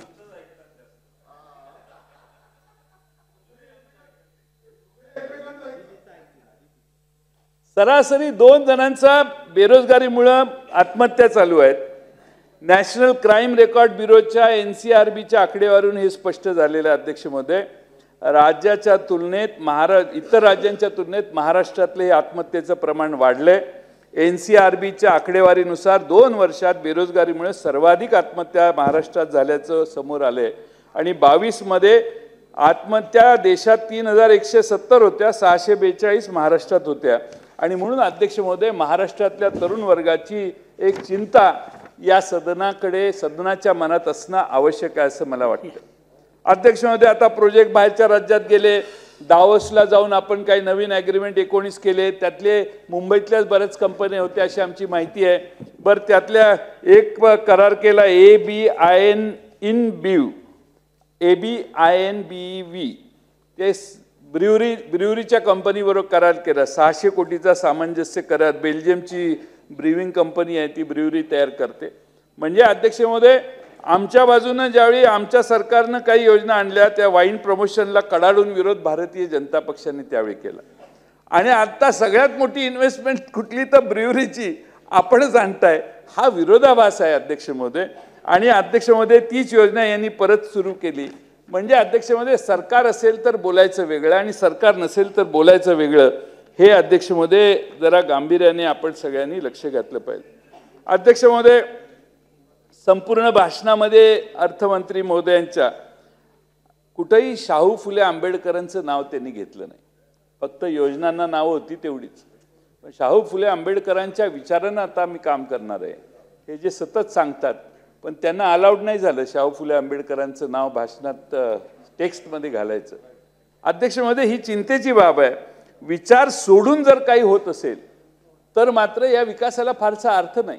सरासरी 2 जणांचा बेरोजगारीमुळे आत्महत्या चालू आहेत. नॅशनल क्राईम रेकॉर्ड ब्युरोच्या NCRBच्या आकडेवारीवरून हे स्पष्ट झालेलं आहे. अध्यक्ष महोदय, राज्याच्या तुलनेत इतर राज्यांच्या तुलनेत महाराष्ट्रातले हे आत्महत्येचं प्रमाण वाढलंय. NCRBच्या आकडेवारीनुसार 2 वर्षात बेरोजगारीमुळे सर्वाधिक आत्महत्या महाराष्ट्रात झाल्याचं समोर आलंय आणि 22 मध्ये आत्महत्या देशात 3170 होत्या, 642 महाराष्ट्रात होत्या. आणि म्हणून अध्यक्ष महोदय, महाराष्ट्रातल्या तरुण वर्गाची एक चिंता या सदनाच्या मनात असणं आवश्यक आहे असं मला वाटतं. अध्यक्ष महोदय, आता प्रोजेक्ट बाहेरच्या राज्यात गेले. दावोसला जाऊन आपण काही नवीन ॲग्रीमेंट 19 केले. त्यातले मुंबईतल्याच बऱ्याच कंपन्या होत्या अशी आमची माहिती आहे. बरं, त्यातल्या एक करार केला ABINBEV, ते ब्रिवरीच्या कंपनीबरोबर करार केला. 600 कोटीचा सामंजस्य करार. बेल्जियमची ब्रिविंग कंपनी आहे, ती ब्रिवरी तयार करते. म्हणजे अध्यक्ष महोदय, आमच्या बाजूनं ज्यावेळी आमच्या सरकारनं काही योजना आणल्या त्या वाईन प्रमोशनला कडाडून विरोध भारतीय जनता पक्षाने त्यावेळी केला. आणि आता सगळ्यात मोठी इन्व्हेस्टमेंट कुठली तर ब्रिवरीची आपणच आणताय. हा विरोधाभास आहे अध्यक्ष महोदय. आणि अध्यक्ष महोदय, तीच योजना यांनी परत सुरू केली. म्हणजे अध्यक्ष महोदय, सरकार असेल तर बोलायचं वेगळं आणि सरकार नसेल तर बोलायचं वेगळं. हे अध्यक्ष महोदय जरा गांभीर्याने आपण सगळ्यांनी लक्ष घातलं पाहिजे. अध्यक्ष महोदय, संपूर्ण भाषणामध्ये अर्थमंत्री महोदयांच्या कुठेही शाहू फुले आंबेडकरांचं नाव त्यांनी घेतलं नाही. फक्त योजनांना नाव होती तेवढीच. पण शाहू फुले आंबेडकरांच्या विचारांना आता मी काम करणार आहे हे जे सतत सांगतात, पण त्यांना अलाउड नाही झालं शाहू फुले आंबेडकरांचं नाव भाषणात टेक्स्टमध्ये घालायचं. अध्यक्ष महोदय, ही चिंतेची बाब आहे. विचार सोडून जर काही होत असेल तर मात्र या विकासाला फारसा अर्थ नाही.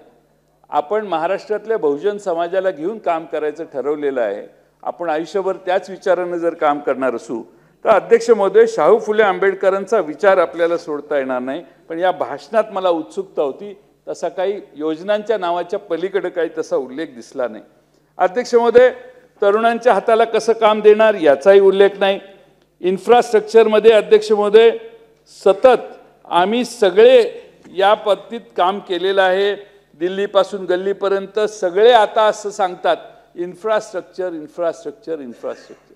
आपण महाराष्ट्रातल्या बहुजन समाजाला घेऊन काम करायचं ठरवलेलं आहे. आपण आयुष्यभर त्याच विचारानं जर काम करणार असू तर अध्यक्ष महोदय, शाहू फुले आंबेडकरांचा विचार आपल्याला सोडता येणार नाही. पण या भाषणात मला उत्सुकता होती, तसा काही योजनांच्या नावाच्या पलीकडे काही तसा उल्लेख दिसला नाही. अध्यक्ष महोदय, तरुणांच्या हाताला कसं काम देणार याचाही उल्लेख नाही. इन्फ्रास्ट्रक्चरमध्ये अध्यक्ष महोदय, सतत आम्ही सगळे या बाबतीत काम केलेलं आहे. दिल्लीपासून गल्लीपर्यंत सगळे आता असं सांगतात, इन्फ्रास्ट्रक्चर इन्फ्रास्ट्रक्चर इन्फ्रास्ट्रक्चर.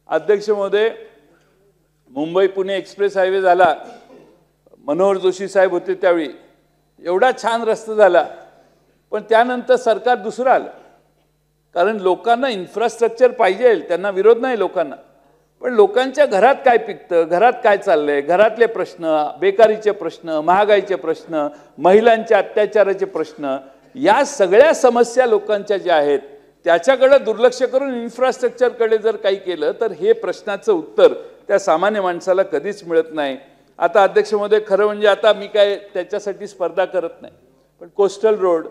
अध्यक्ष महोदय, मुंबई पुणे एक्सप्रेस हायवे झाला, मनोहर जोशी साहेब होते त्यावेळी. एवढा छान रस्ता झाला, पण त्यानंतर सरकार दुसरं आलं. कारण लोकांना इन्फ्रास्ट्रक्चर पाहिजे, त्यांना विरोध नाही लोकांना, पण लोकांच्या घरात काय पिकतं, घरात काय चाललंय, घरातले प्रश्न, बेकारीचे प्रश्न, महागाईचे प्रश्न, महिलांच्या अत्याचाराचे प्रश्न, या सगळ्या समस्या लोकांच्या ज्या आहेत त्याच्याकडे दुर्लक्ष करून इन्फ्रास्ट्रक्चरकडे जर काही केलं तर हे प्रश्नाचं उत्तर त्या सामान्य माणसाला कधीच मिळत नाही. आता अध्यक्ष महोदय, खरं म्हणजे आता मी काय त्याच्यासाठी स्पर्धा करत नाही, पण कोस्टल रोड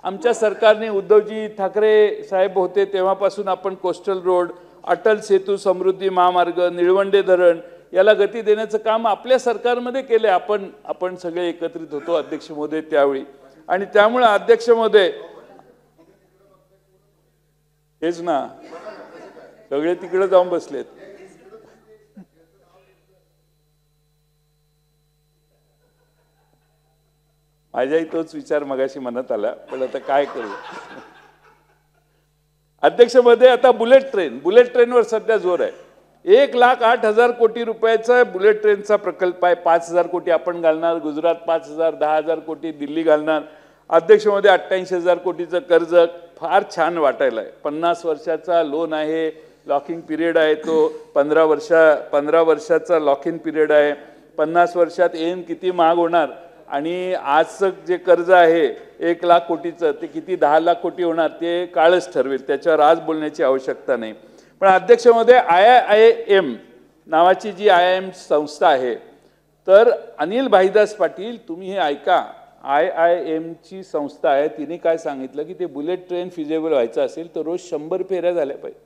आमच्या सरकारने, उद्धवजी ठाकरे साहेब होते तेव्हापासून आपण कोस्टल रोड, अटल सेतू, समृद्धी महामार्ग, निळवंडे धरण याला गती देण्याचं काम आपल्या सरकारमध्ये केले. आपण सगळे एकत्रित होतो अध्यक्ष महोदय त्यावेळी. आणि त्यामुळे अध्यक्ष महोदय, हेच ना, सगळे तिकडे जाऊन बसलेत. माझ्याही तोच विचार मगाशी मनात आला, पण आता काय करू. अध्यक्ष महोदय, आता बुलेट ट्रेनवर सध्या जोर आहे. 1,08,000 कोटी रुपयाचा बुलेट ट्रेनचा प्रकल्प आहे. 5,000 कोटी आपण घालणार, गुजरात 5,000, 10,000 कोटी दिल्ली घालणार. अध्यक्ष महोदय, 88,000 कोटीचं कर्ज फार छान वाटायला आहे. 50 वर्षाचा लोन आहे, लॉकिंग पिरियड आहे, तो 15 वर्षाचा लॉकिंग पिरियड आहे. 50 वर्षात येईन किती महाग होणार, आणि आजचं जे कर्ज आहे 1 लाख कोटीचं ते किती 10 लाख कोटी होणार ते काळच ठरवेल, त्याच्यावर आज बोलण्याची आवश्यकता नाही. पण अध्यक्ष महोदय, IIM नावाची जी IIM संस्था आहे, तर अनिल भाईदास पाटील, तुम्ही हे ऐका, IIM ची संस्था आहे, तिने काय सांगितलं की ते बुलेट ट्रेन फिजेबल व्हायचं असेल तर रोज 100 फेऱ्या झाल्या पाहिजे.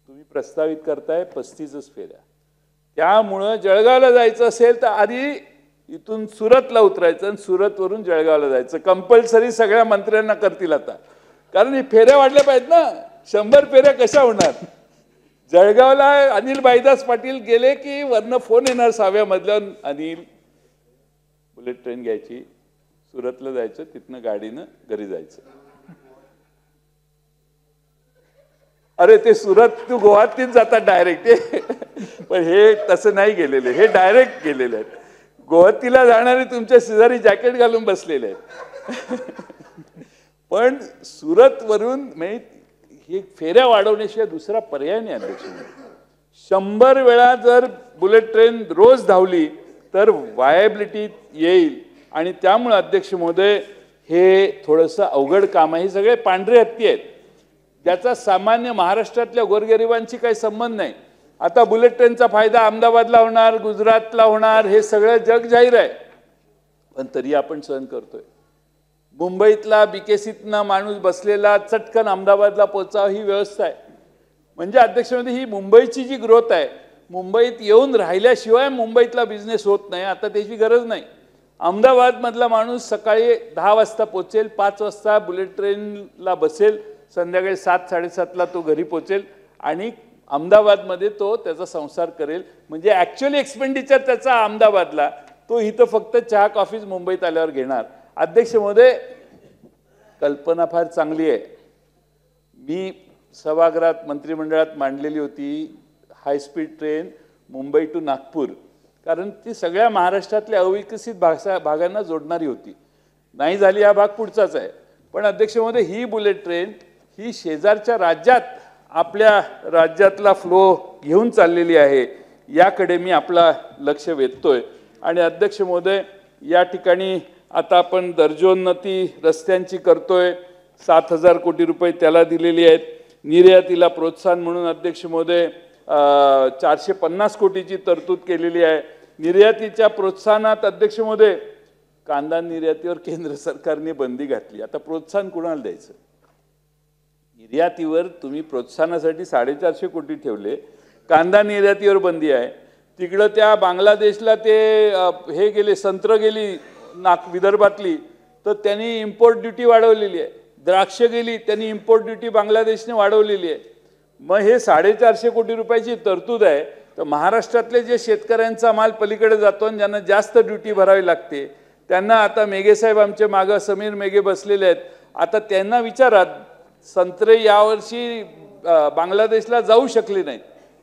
तुम्ही प्रस्तावित करताय 35च फेऱ्या. त्यामुळं जळगावला जायचं असेल तर आधी इथून सुरतला उतरायचं आणि सुरतवरून जळगावला जायचं. कंपल्सरी सगळ्या मंत्र्यांना करतील आता, कारण हे फेऱ्या वाढल्या पाहिजेत ना. 100 फेऱ्या कशा होणार. जळगावला अनिल भाईदास पाटील गेले की वरनं फोन येणार 6व्या मधल्यावर, अनिल बुलेट ट्रेन घ्यायची, सुरतला जायचं, तिथनं गाडीनं घरी जायचं. अरे ते सुरत टू गुवाहाटीत जातात डायरेक्ट, पण हे तसं नाही गेलेले, हे डायरेक्ट गेलेले आहेत. गुवाहाटीला जाणारे तुमच्या शेजारी जॅकेट घालून बसलेले आहेत. पण सुरत वरून हे फेऱ्या वाढवण्याशिवाय दुसरा पर्याय नाही अध्यक्ष. 100 वेळा जर बुलेट ट्रेन रोज धावली तर वायबिलिटी येईल. आणि त्यामुळे अध्यक्ष महोदय, हे थोडंसं अवघड काम आहे. हे सगळे पांढरे हत्ती आहेत, त्याचा सामान्य महाराष्ट्रातल्या गोरगरिबांची काही संबंध नाही. आता बुलेट ट्रेनचा फायदा अहमदाबादला होणार, गुजरातला होणार, हे सगळं जग जाहीर आहे, पण तरी आपण सहन करतोय. मुंबईतला BKCतनं माणूस बसलेला चटकन अहमदाबादला पोहोचावं ही व्यवस्था आहे. म्हणजे अध्यक्ष महोदय, ही मुंबईची जी ग्रोथ आहे, मुंबईत येऊन राहिल्याशिवाय मुंबईतला बिझनेस होत नाही. आता त्याची गरज नाही. अहमदाबादमधला माणूस सकाळी 10 वाजता पोहोचेल, 5 वाजता बुलेट ट्रेनला बसेल, संध्याकाळी 7-7:30ला तो घरी पोहोचेल आणि अहमदाबादमध्ये तो त्याचा संसार करेल. म्हणजे ॲक्च्युअली एक्सपेंडिचर त्याचा अहमदाबादला, तो इथं फक्त चहा कॉफीज मुंबईत आल्यावर घेणार. अध्यक्ष महोदय, कल्पना फार चांगली आहे. मी सभागृहात मंत्रिमंडळात मांडलेली होती high speed train Mumbai to Nagpur, कारण ती सगळ्या महाराष्ट्रातल्या अविकसित भागांना जोडणारी होती. नाही झाली, हा भाग पुढचाच आहे. पण अध्यक्ष महोदय, ही बुलेट ट्रेन ही शेजारच्या राज्यात आपल्या राज्यातला फ्लो घेऊन चाललेली आहे, याकडे मी आपला लक्ष वेधतोय. आणि अध्यक्ष महोदय, या ठिकाणी आता आपण दर्जोन्नती रस्त्यांची करतोय, 7,000 कोटी रुपये त्याला दिलेली आहेत. निर्यातीला प्रोत्साहन म्हणून अध्यक्ष महोदय 450 कोटीची तरतूद केलेली आहे. निर्यातीच्या प्रोत्साहनात अध्यक्ष महोदय, कांदा निर्यातीवर केंद्र सरकारने बंदी घातली. आता प्रोत्साहन कुणाला द्यायचं. निर्यातीवर तुम्ही प्रोत्साहनासाठी 450 कोटी ठेवले, कांदा निर्यातीवर बंदी आहे. तिकडं त्या बांगलादेशला ते हे गेले, संत्र गेली विदर्भातली, तर त्यांनी इम्पोर्ट ड्युटी वाढवलेली आहे. द्राक्ष गेली, त्यांनी इम्पोर्ट ड्युटी बांगलादेशने वाढवलेली आहे. मग हे 450 कोटी रुपयाची तरतूद आहे, तर महाराष्ट्रातले जे शेतकऱ्यांचा माल पलीकडे जातो आणि ज्यांना जास्त ड्युटी भरावी लागते, त्यांना आता मेघे साहेब आमच्या मागं समीर मेघे बसलेले आहेत, आता त्यांना विचारा, संत्रे यावर्षी बांगलादेशला जाऊ शकले नाहीत.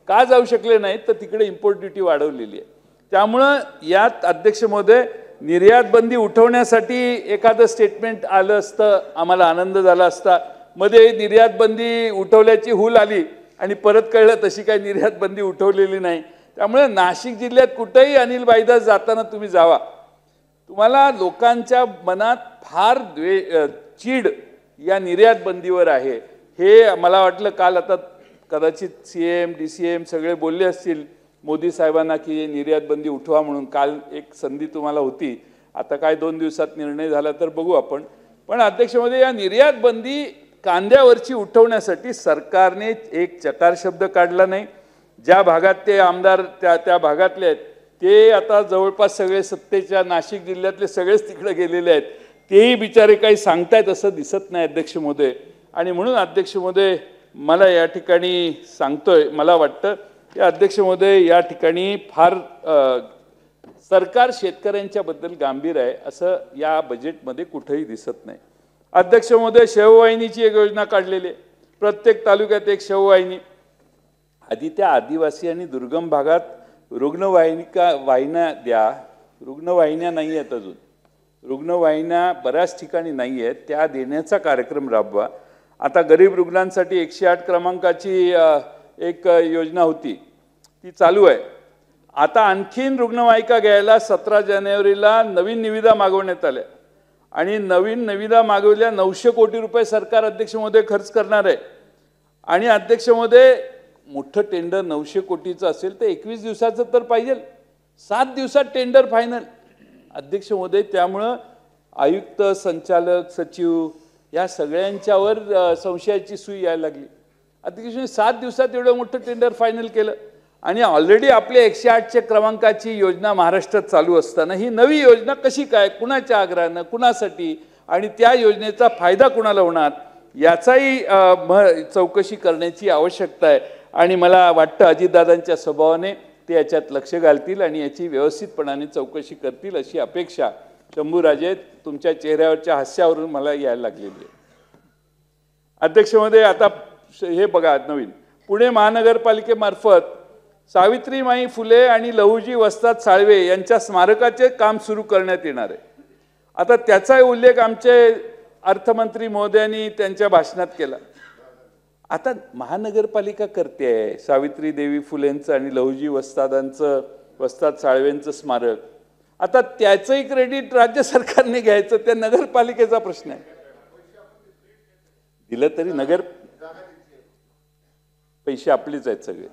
का जाऊ शकले नाहीत, तर तिकडे इम्पोर्ट ड्युटी वाढवलेली आहे. त्यामुळं यात अध्यक्ष महोदय, निर्यात बंदी उठवण्यासाठी एखादं स्टेटमेंट आलं असतं आम्हाला आनंद झाला असता. मध्ये निर्यात बंदी उठवल्याची हूल आली आणि परत कळलं तशी काही निर्यात बंदी उठवलेली नाही. त्यामुळे नाशिक जिल्ह्यात कुठेही अनिल बाईदास जाताना तुम्ही जावा, तुम्हाला लोकांच्या मनात फार चीड या निर्यात बंदीवर आहे. हे मला वाटलं काल आता कदाचित CM DCM सगळे बोलले असतील मोदी साहेबांना की निर्यात बंदी उठवा म्हणून. काल एक संधी तुम्हाला होती, आता काय 2 दिवसात निर्णय झाला तर बघू आपण. पण अध्यक्ष महोदय, या निर्यात बंदी कांद्यावरची उठवण्यासाठी सरकारने एक चकार शब्द काढला नाही. ज्या भागात ते आमदार त्या भागातले आहेत ते आता जवळपास सगळे सत्तेच्या नाशिक जिल्ह्यातले सगळेच तिकडे गेलेले आहेत. तेही बिचारे काही सांगतायत असं दिसत नाही अध्यक्ष महोदय. आणि म्हणून अध्यक्ष महोदय मला या ठिकाणी सांगतोय, मला वाटतं की अध्यक्ष महोदय या ठिकाणी फार सरकार शेतकऱ्यांच्याबद्दल गांभीर आहे असं या बजेटमध्ये कुठेही दिसत नाही. अध्यक्ष महोदय, शेववाहिनीची एक योजना काढलेली आहे, प्रत्येक तालुक्यात एक शेववाहिनी. आधी त्या आदिवासी आणि दुर्गम भागात वाहिन्या द्या. रुग्णवाहिन्या नाही आहेत अजून, रुग्णवाहिन्या बऱ्याच ठिकाणी नाही आहेत, त्या देण्याचा कार्यक्रम राबवा. आता गरीब रुग्णांसाठी 108 क्रमांकाची एक योजना होती ती चालू आहे. आता आणखीन रुग्णवाहिका घ्यायला 17 जानेवारीला नवीन निविदा मागवण्यात आल्या आणि नवीन निविदा मागवल्या 900 कोटी रुपये सरकार अध्यक्ष महोदय खर्च करणार आहे. आणि अध्यक्ष महोदय मोठं टेंडर 900 कोटीचं असेल तर 21 दिवसाचं तर पाहिजे, 7 दिवसात टेंडर फायनल अध्यक्ष महोदय. त्यामुळं आयुक्त, संचालक, सचिव या सगळ्यांच्यावर संशयाची सुई यायला लागली. अध्यक्ष 7 दिवसात एवढं मोठं टेंडर फायनल केलं आणि ऑलरेडी आपल्या 108च्या क्रमांकाची योजना महाराष्ट्रात चालू असताना ही नवी योजना कशी काय, कुणाच्या आग्रहानं, कुणासाठी आणि त्या योजनेचा फायदा कुणाला होणार याचाही चौकशी करण्याची आवश्यकता आहे. आणि मला वाटतं अजितदादांच्या स्वभावाने ते याच्यात लक्ष घालतील आणि याची व्यवस्थितपणाने चौकशी करतील अशी अपेक्षा शंभूराजे तुमच्या चेहऱ्यावरच्या हास्यावरून मला यायला लागलेली आहे. अध्यक्ष महोदय, आता हे बघा, नवीन पुणे महानगरपालिकेमार्फत सावित्रीमाई फुले आणि लहुजी वस्ताद साळवे यांच्या स्मारकाचे काम सुरू करण्यात येणार आहे. आता त्याचा उल्लेख आमचे अर्थमंत्री महोदयांनी त्यांच्या भाषणात केला. आता महानगरपालिका करते आहे सावित्री देवी फुलेंचं आणि लहुजी वस्ताद साळवेंचं स्मारक. आता त्याचंही क्रेडिट राज्य सरकारने घ्यायचं, त्या नगरपालिकेचा प्रश्न आहे. दिलं तरी नगर पैसे आपलेच आहेत सगळे,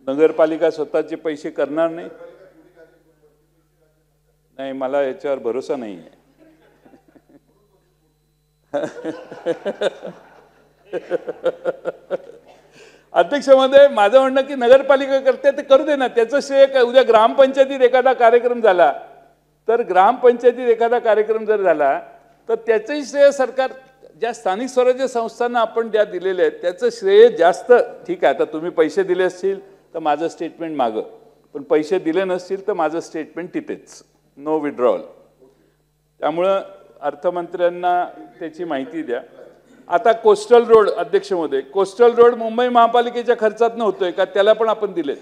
नगरपालिका स्वतःचे पैसे करणार नाही. नाही, मला याच्यावर भरोसा नाही आहे. अध्यक्ष महोदय, माझं म्हणणं की नगरपालिका करते ते करू दे ना, त्याचं श्रेय काय. उद्या ग्रामपंचायतीत एखादा कार्यक्रम झाला तर तर त्याचंही श्रेय सरकार, ज्या स्थानिक स्वराज्य संस्थांना आपण ज्या दिलेल्या आहेत त्याचं श्रेय जास्त. ठीक आहे, आता तुम्ही पैसे दिले असतील तर माझं स्टेटमेंट मागं, पण पैसे दिले नसतील तर माझं स्टेटमेंट तिथेच, नो विड्रॉल. त्यामुळं अर्थमंत्र्यांना त्याची माहिती द्या. आता कोस्टल रोड, अध्यक्ष महोदय, कोस्टल रोड मुंबई महापालिकेच्या खर्चातनं होतोय का, त्याला पण आपण दिले.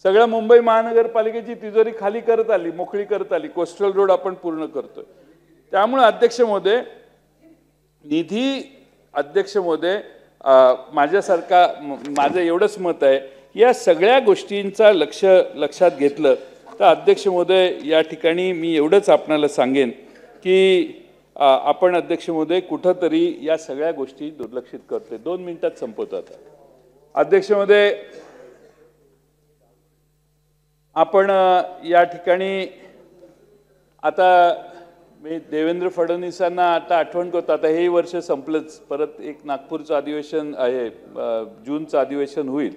सगळं मुंबई महानगरपालिकेची तिजोरी खाली करत आली, मोकळी करत आली, कोस्टल रोड आपण पूर्ण करतोय. त्यामुळे अध्यक्ष महोदय निधी, अध्यक्ष महोदय माझं एवढंच मत आहे, या सगळ्या गोष्टींचा लक्षात घेतलं तर अध्यक्ष महोदय या ठिकाणी मी एवढंच आपणाला सांगेन की आपण अध्यक्ष महोदय कुठंतरी या सगळ्या गोष्टी दुर्लक्षित करतोय. 2 मिनिटात संपवतो. आता अध्यक्ष महोदय, आपण या ठिकाणी आता मी देवेंद्र फडणवीसांना आता आठवण करतो. आता हे वर्ष संपलंच, परत एक नागपूरचं अधिवेशन आहे, जूनचं अधिवेशन होईल.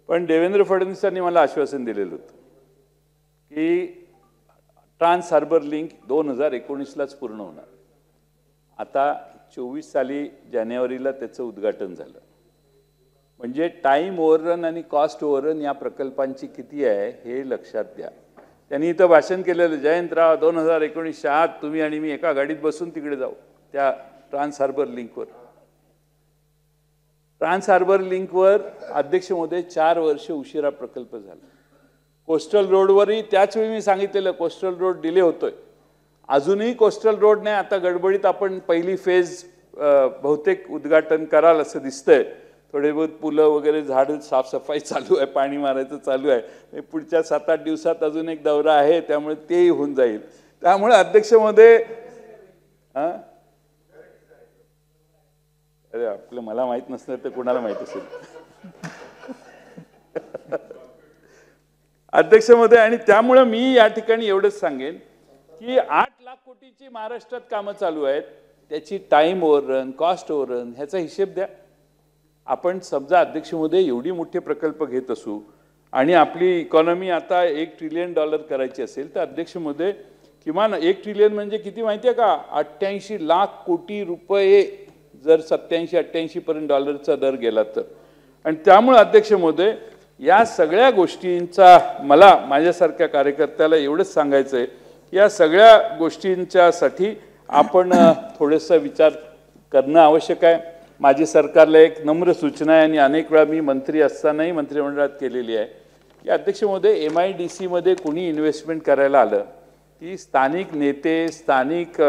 पण देवेंद्र फडणवीसांनी मला आश्वासन दिलेलं होतं की ट्रान्स हार्बर लिंक 2019लाच पूर्ण होणार. आता 24 साली जानेवारीला त्याचं उद्घाटन झालं. म्हणजे टाईम ओव्हररन आणि कॉस्ट ओव्हररन या प्रकल्पांची किती आहे हे लक्षात द्या. त्यांनी इथं भाषण केलेलं, जयंतराव 2019च्या आत तुम्ही आणि मी एका गाडीत बसून तिकडे जाऊ त्या ट्रान्स हार्बर लिंकवर. ट्रान्स हार्बर लिंकवर अध्यक्ष महोदय 4 वर्ष उशिरा प्रकल्प झाला. कोस्टल रोडवरही त्याच वेळी मी सांगितलेलं कोस्टल रोड डिले होतोय. अजूनही कोस्टल रोड नाही. आता गडबडीत आपण पहिली फेज बहुतेक उद्घाटन कराल असं दिसतंय. थोडे बहुत पुलं वगैरे झाड साफसफाई चालू आहे, पाणी मारायचं चालू आहे. पुढच्या 7-8 दिवसात अजून एक दौरा आहे, त्यामुळे तेही होऊन जाईल. त्यामुळे अध्यक्ष महोदय अरे आपलं मला माहित नसतं तर कुणाला माहित असेल. अध्यक्ष महोदय, आणि त्यामुळे मी या ठिकाणी एवढंच सांगेन की 8 लाख कोटीची महाराष्ट्रात कामं चालू आहेत. त्याची टाइम ओव्हररन, कॉस्ट ओव्हररन ह्याचा हिशेब द्या. आपण समजा अध्यक्ष महोदय एवढी मोठे प्रकल्प घेत असू आणि आपली इकॉनॉमी आता $1 ट्रिलियन करायची असेल, तर अध्यक्ष महोदय किमान 1 ट्रिलियन म्हणजे किती माहिती आहे का? 88 लाख कोटी रुपये जर 87-88 पर्यंत डॉलरचा दर गेला तर. आणि त्यामुळे अध्यक्ष महोदय या सगळ्या गोष्टींचा मला माझ्यासारख्या कार्यकर्त्याला एवढंच सांगायचं आहे, या सगळ्या गोष्टींच्यासाठी आपण थोडासा विचार करणं आवश्यक आहे. माझी सरकारला एक नम्र सूचना आहे आणि अनेक वेळा मी मंत्री असतानाही मंत्रिमंडळात केलेली आहे की अध्यक्ष महोदय MIDC मध्ये कोणी इन्व्हेस्टमेंट करायला आलं की स्थानिक नेते, स्थानिक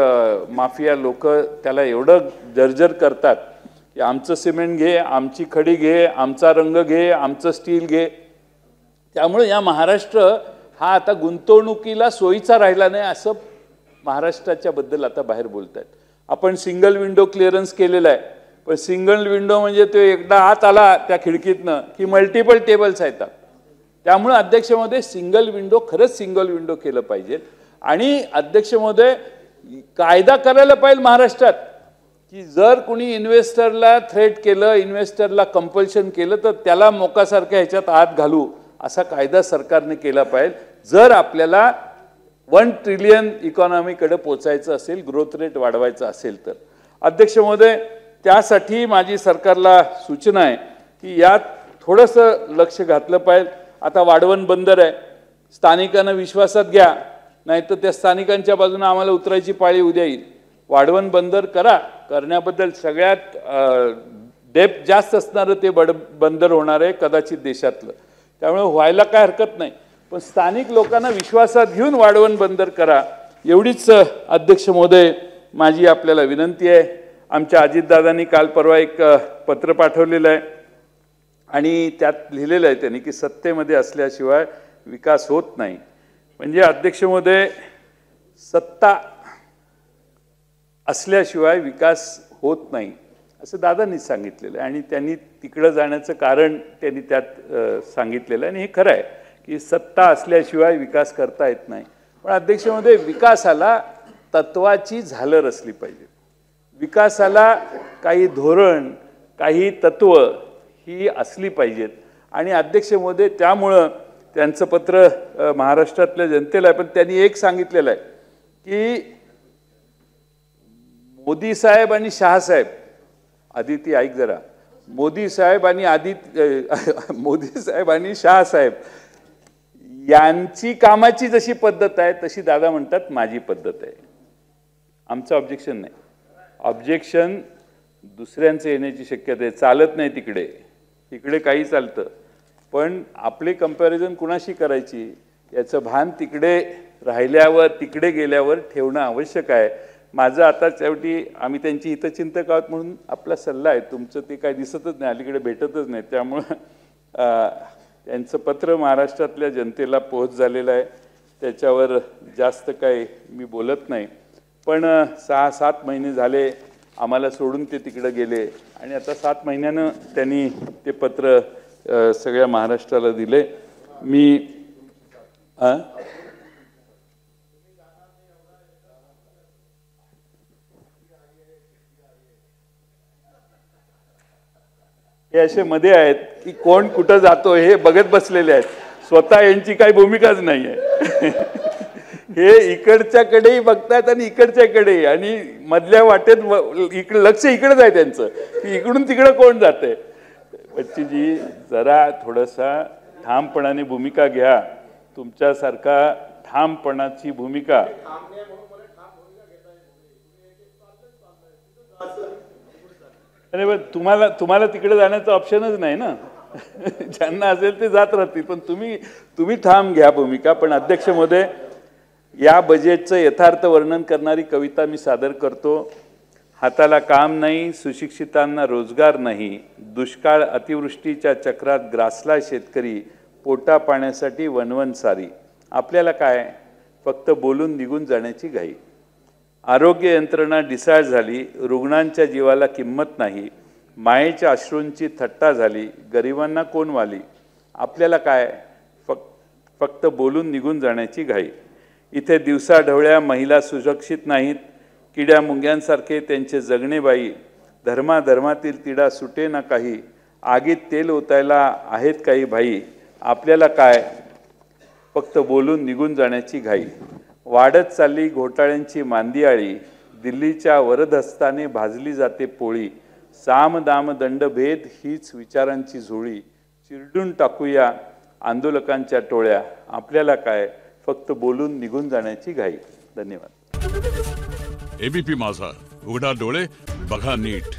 माफिया लोक त्याला एवढं जर्जर करतात की आमचं सिमेंट घे, आमची खडी घे, आमचा रंग घे, आमचं स्टील घे. त्यामुळे या महाराष्ट्र हा आता गुंतवणुकीला सोयीचा राहिला नाही असं महाराष्ट्राच्या बद्दल आता बाहेर बोलत आहेत. आपण सिंगल विंडो क्लिअरन्स केलेला आहे, पण सिंगल विंडो म्हणजे तो एकदा आत आला त्या खिडकीतनं की मल्टिपल टेबल्स येतात. त्यामुळे अध्यक्ष महोदय सिंगल विंडो, खरंच सिंगल विंडो केलं पाहिजे. आणि अध्यक्ष महोदय कायदा करायला पाहिजे महाराष्ट्रात की जर कोणी इन्व्हेस्टरला थ्रेट केलं, इन्व्हेस्टरला कंपल्शन केलं, तर त्याला मोकासारख्या ह्याच्यात आत घालू असा कायदा सरकारने केला पाहिजे. जर आपल्याला 1 ट्रिलियन इकॉनॉमीकडे पोचायचं असेल, ग्रोथ रेट वाढवायचा असेल तर. अध्यक्ष महोदय त्यासाठी माझी सरकारला सूचना आहे की यात थोडंसं लक्ष घातलं पाहिजे. आता वाढवण बंदर आहे, स्थानिकांना विश्वासात घ्या, नाहीतर त्या स्थानिकांच्या बाजूने आम्हाला उतरायची पाळी उद्या येईल. वाढवण बंदर करा, करण्याबद्दल सगळ्यात डेप्थ जास्त असणारं ते बंदर होणार आहे कदाचित देशातलं. त्यामुळे व्हायला काय हरकत नाही, पण स्थानिक लोकांना विश्वासात घेऊन वाढवण बंदर करा, एवढीच अध्यक्ष महोदय माझी आपल्याला विनंती आहे. आमच्या अजितदादांनी काल परवा एक पत्र पाठवलेलं आहे आणि त्यात लिहिलेलं आहे त्यांनी की सत्तेमध्ये असल्याशिवाय विकास होत नाही. म्हणजे अध्यक्ष महोदय सत्ता असल्याशिवाय विकास होत नाही असं दादांनी सांगितलेलं आहे. आणि त्यांनी तिकडं जाण्याचं कारण त्यांनी त्यात सांगितलेलं आहे आणि हे खरं आहे की सत्ता असल्याशिवाय विकास करता येत नाही. पण अध्यक्ष महोदय विकासाला तत्वाची झालर असली पाहिजे. विकासाला काही धोरण, काही तत्व ही असली पाहिजेत. आणि अध्यक्ष महोदय त्यामुळं त्यांचं पत्र महाराष्ट्रातल्या जनतेला आहे, पण त्यांनी एक सांगितलेलं आहे की मोदी साहेब आणि शहासाहेब, आदिती ऐक जरा, मोदी साहेब आणि शहासाहेब यांची कामाची जशी पद्धत आहे तशी दादा म्हणतात माझी पद्धत आहे. आमचं ऑब्जेक्शन नाही. ऑब्जेक्शन दुसऱ्यांचं येण्याची शक्यता आहे. चालत नाही तिकडे, तिकडे काही चालतं, पण आपले कंपॅरिझन कुणाशी करायची याचं भान तिकडे राहिल्यावर, तिकडे गेल्यावर ठेवणं आवश्यक आहे. माझं आता शेवटी आम्ही त्यांची हितचिंतक आहोत म्हणून आपला सल्ला आहे. तुमचं ते काही दिसतच नाही, अलीकडे भेटतच नाही. त्यामुळं त्यांचं पत्र महाराष्ट्रातल्या जनतेला पोहोच झालेलं आहे, त्याच्यावर जास्त काही मी बोलत नाही. पण 6-7 महिने झाले आम्हाला सोडून ते तिकडे गेले आणि आता 7 महिन्यानं त्यांनी ते पत्र सगळ्या महाराष्ट्राला दिले. मी हे असे मध्ये आहेत की कोण कुठं जातो हे बघत बसलेले आहेत, स्वतः यांची काही भूमिकाच नाही आहे. हे इकडच्याकडेही बघतायत आणि इकडच्याकडेही, आणि मधल्या वाटेत इकडे लक्ष इकडेच आहे त्यांचं की इकडून तिकडं कोण जातंय. बच्चीजी जरा थोडासा ठामपणाने भूमिका घ्या, तुमच्यासारखा ठामपणाची भूमिका. अरे तुम्हाला तिकडे जाण्याचा ऑप्शनच नाही ना. ज्यांना असेल ते जात राहतील, पण तुम्ही ठाम घ्या भूमिका. पण अध्यक्ष महोदय, या बजेटचं यथार्थ वर्णन करणारी कविता मी सादर करतो. हाताला काम नाही, सुशिक्षितांना रोजगार नाही, दुष्काळ अतिवृष्टीच्या चक्रात ग्रासला शेतकरी, पोटा पाण्यासाठी वणवण सारी. आपल्याला काय, फक्त बोलून निघून जाण्याची घाई. आरोग्य यंत्रणा ढिसाळ झाली, रुग्णांच्या जीवाला किंमत नाही, मायेच्या अश्रूंची थट्टा झाली, गरिबांना कोण वाली. आपल्याला काय, फक्त बोलून निघून जाण्याची घाई. इथे दिवसाढवळ्या महिला सुरक्षित नाहीत, किड्या मुंग्यांसारखे त्यांचे जगणे बाई. धर्माधर्मातील तिढा सुटे ना काही, आगीत तेल ओतायला आहेत काही भाई. आपल्याला काय, फक्त बोलून निघून जाण्याची घाई. वाढत चालली घोटाळ्यांची मांदियाळी, दिल्लीच्या वरदहस्ताने भाजली जाते पोळी. साम दाम दंडभेद हीच विचारांची झोळी, चिरडून टाकूया आंदोलकांच्या टोळ्या. आपल्याला काय, फक्त बोलून निघून जाण्याची घाई. धन्यवाद. एबीपी माझा, उघडा डोळे बघा नीट.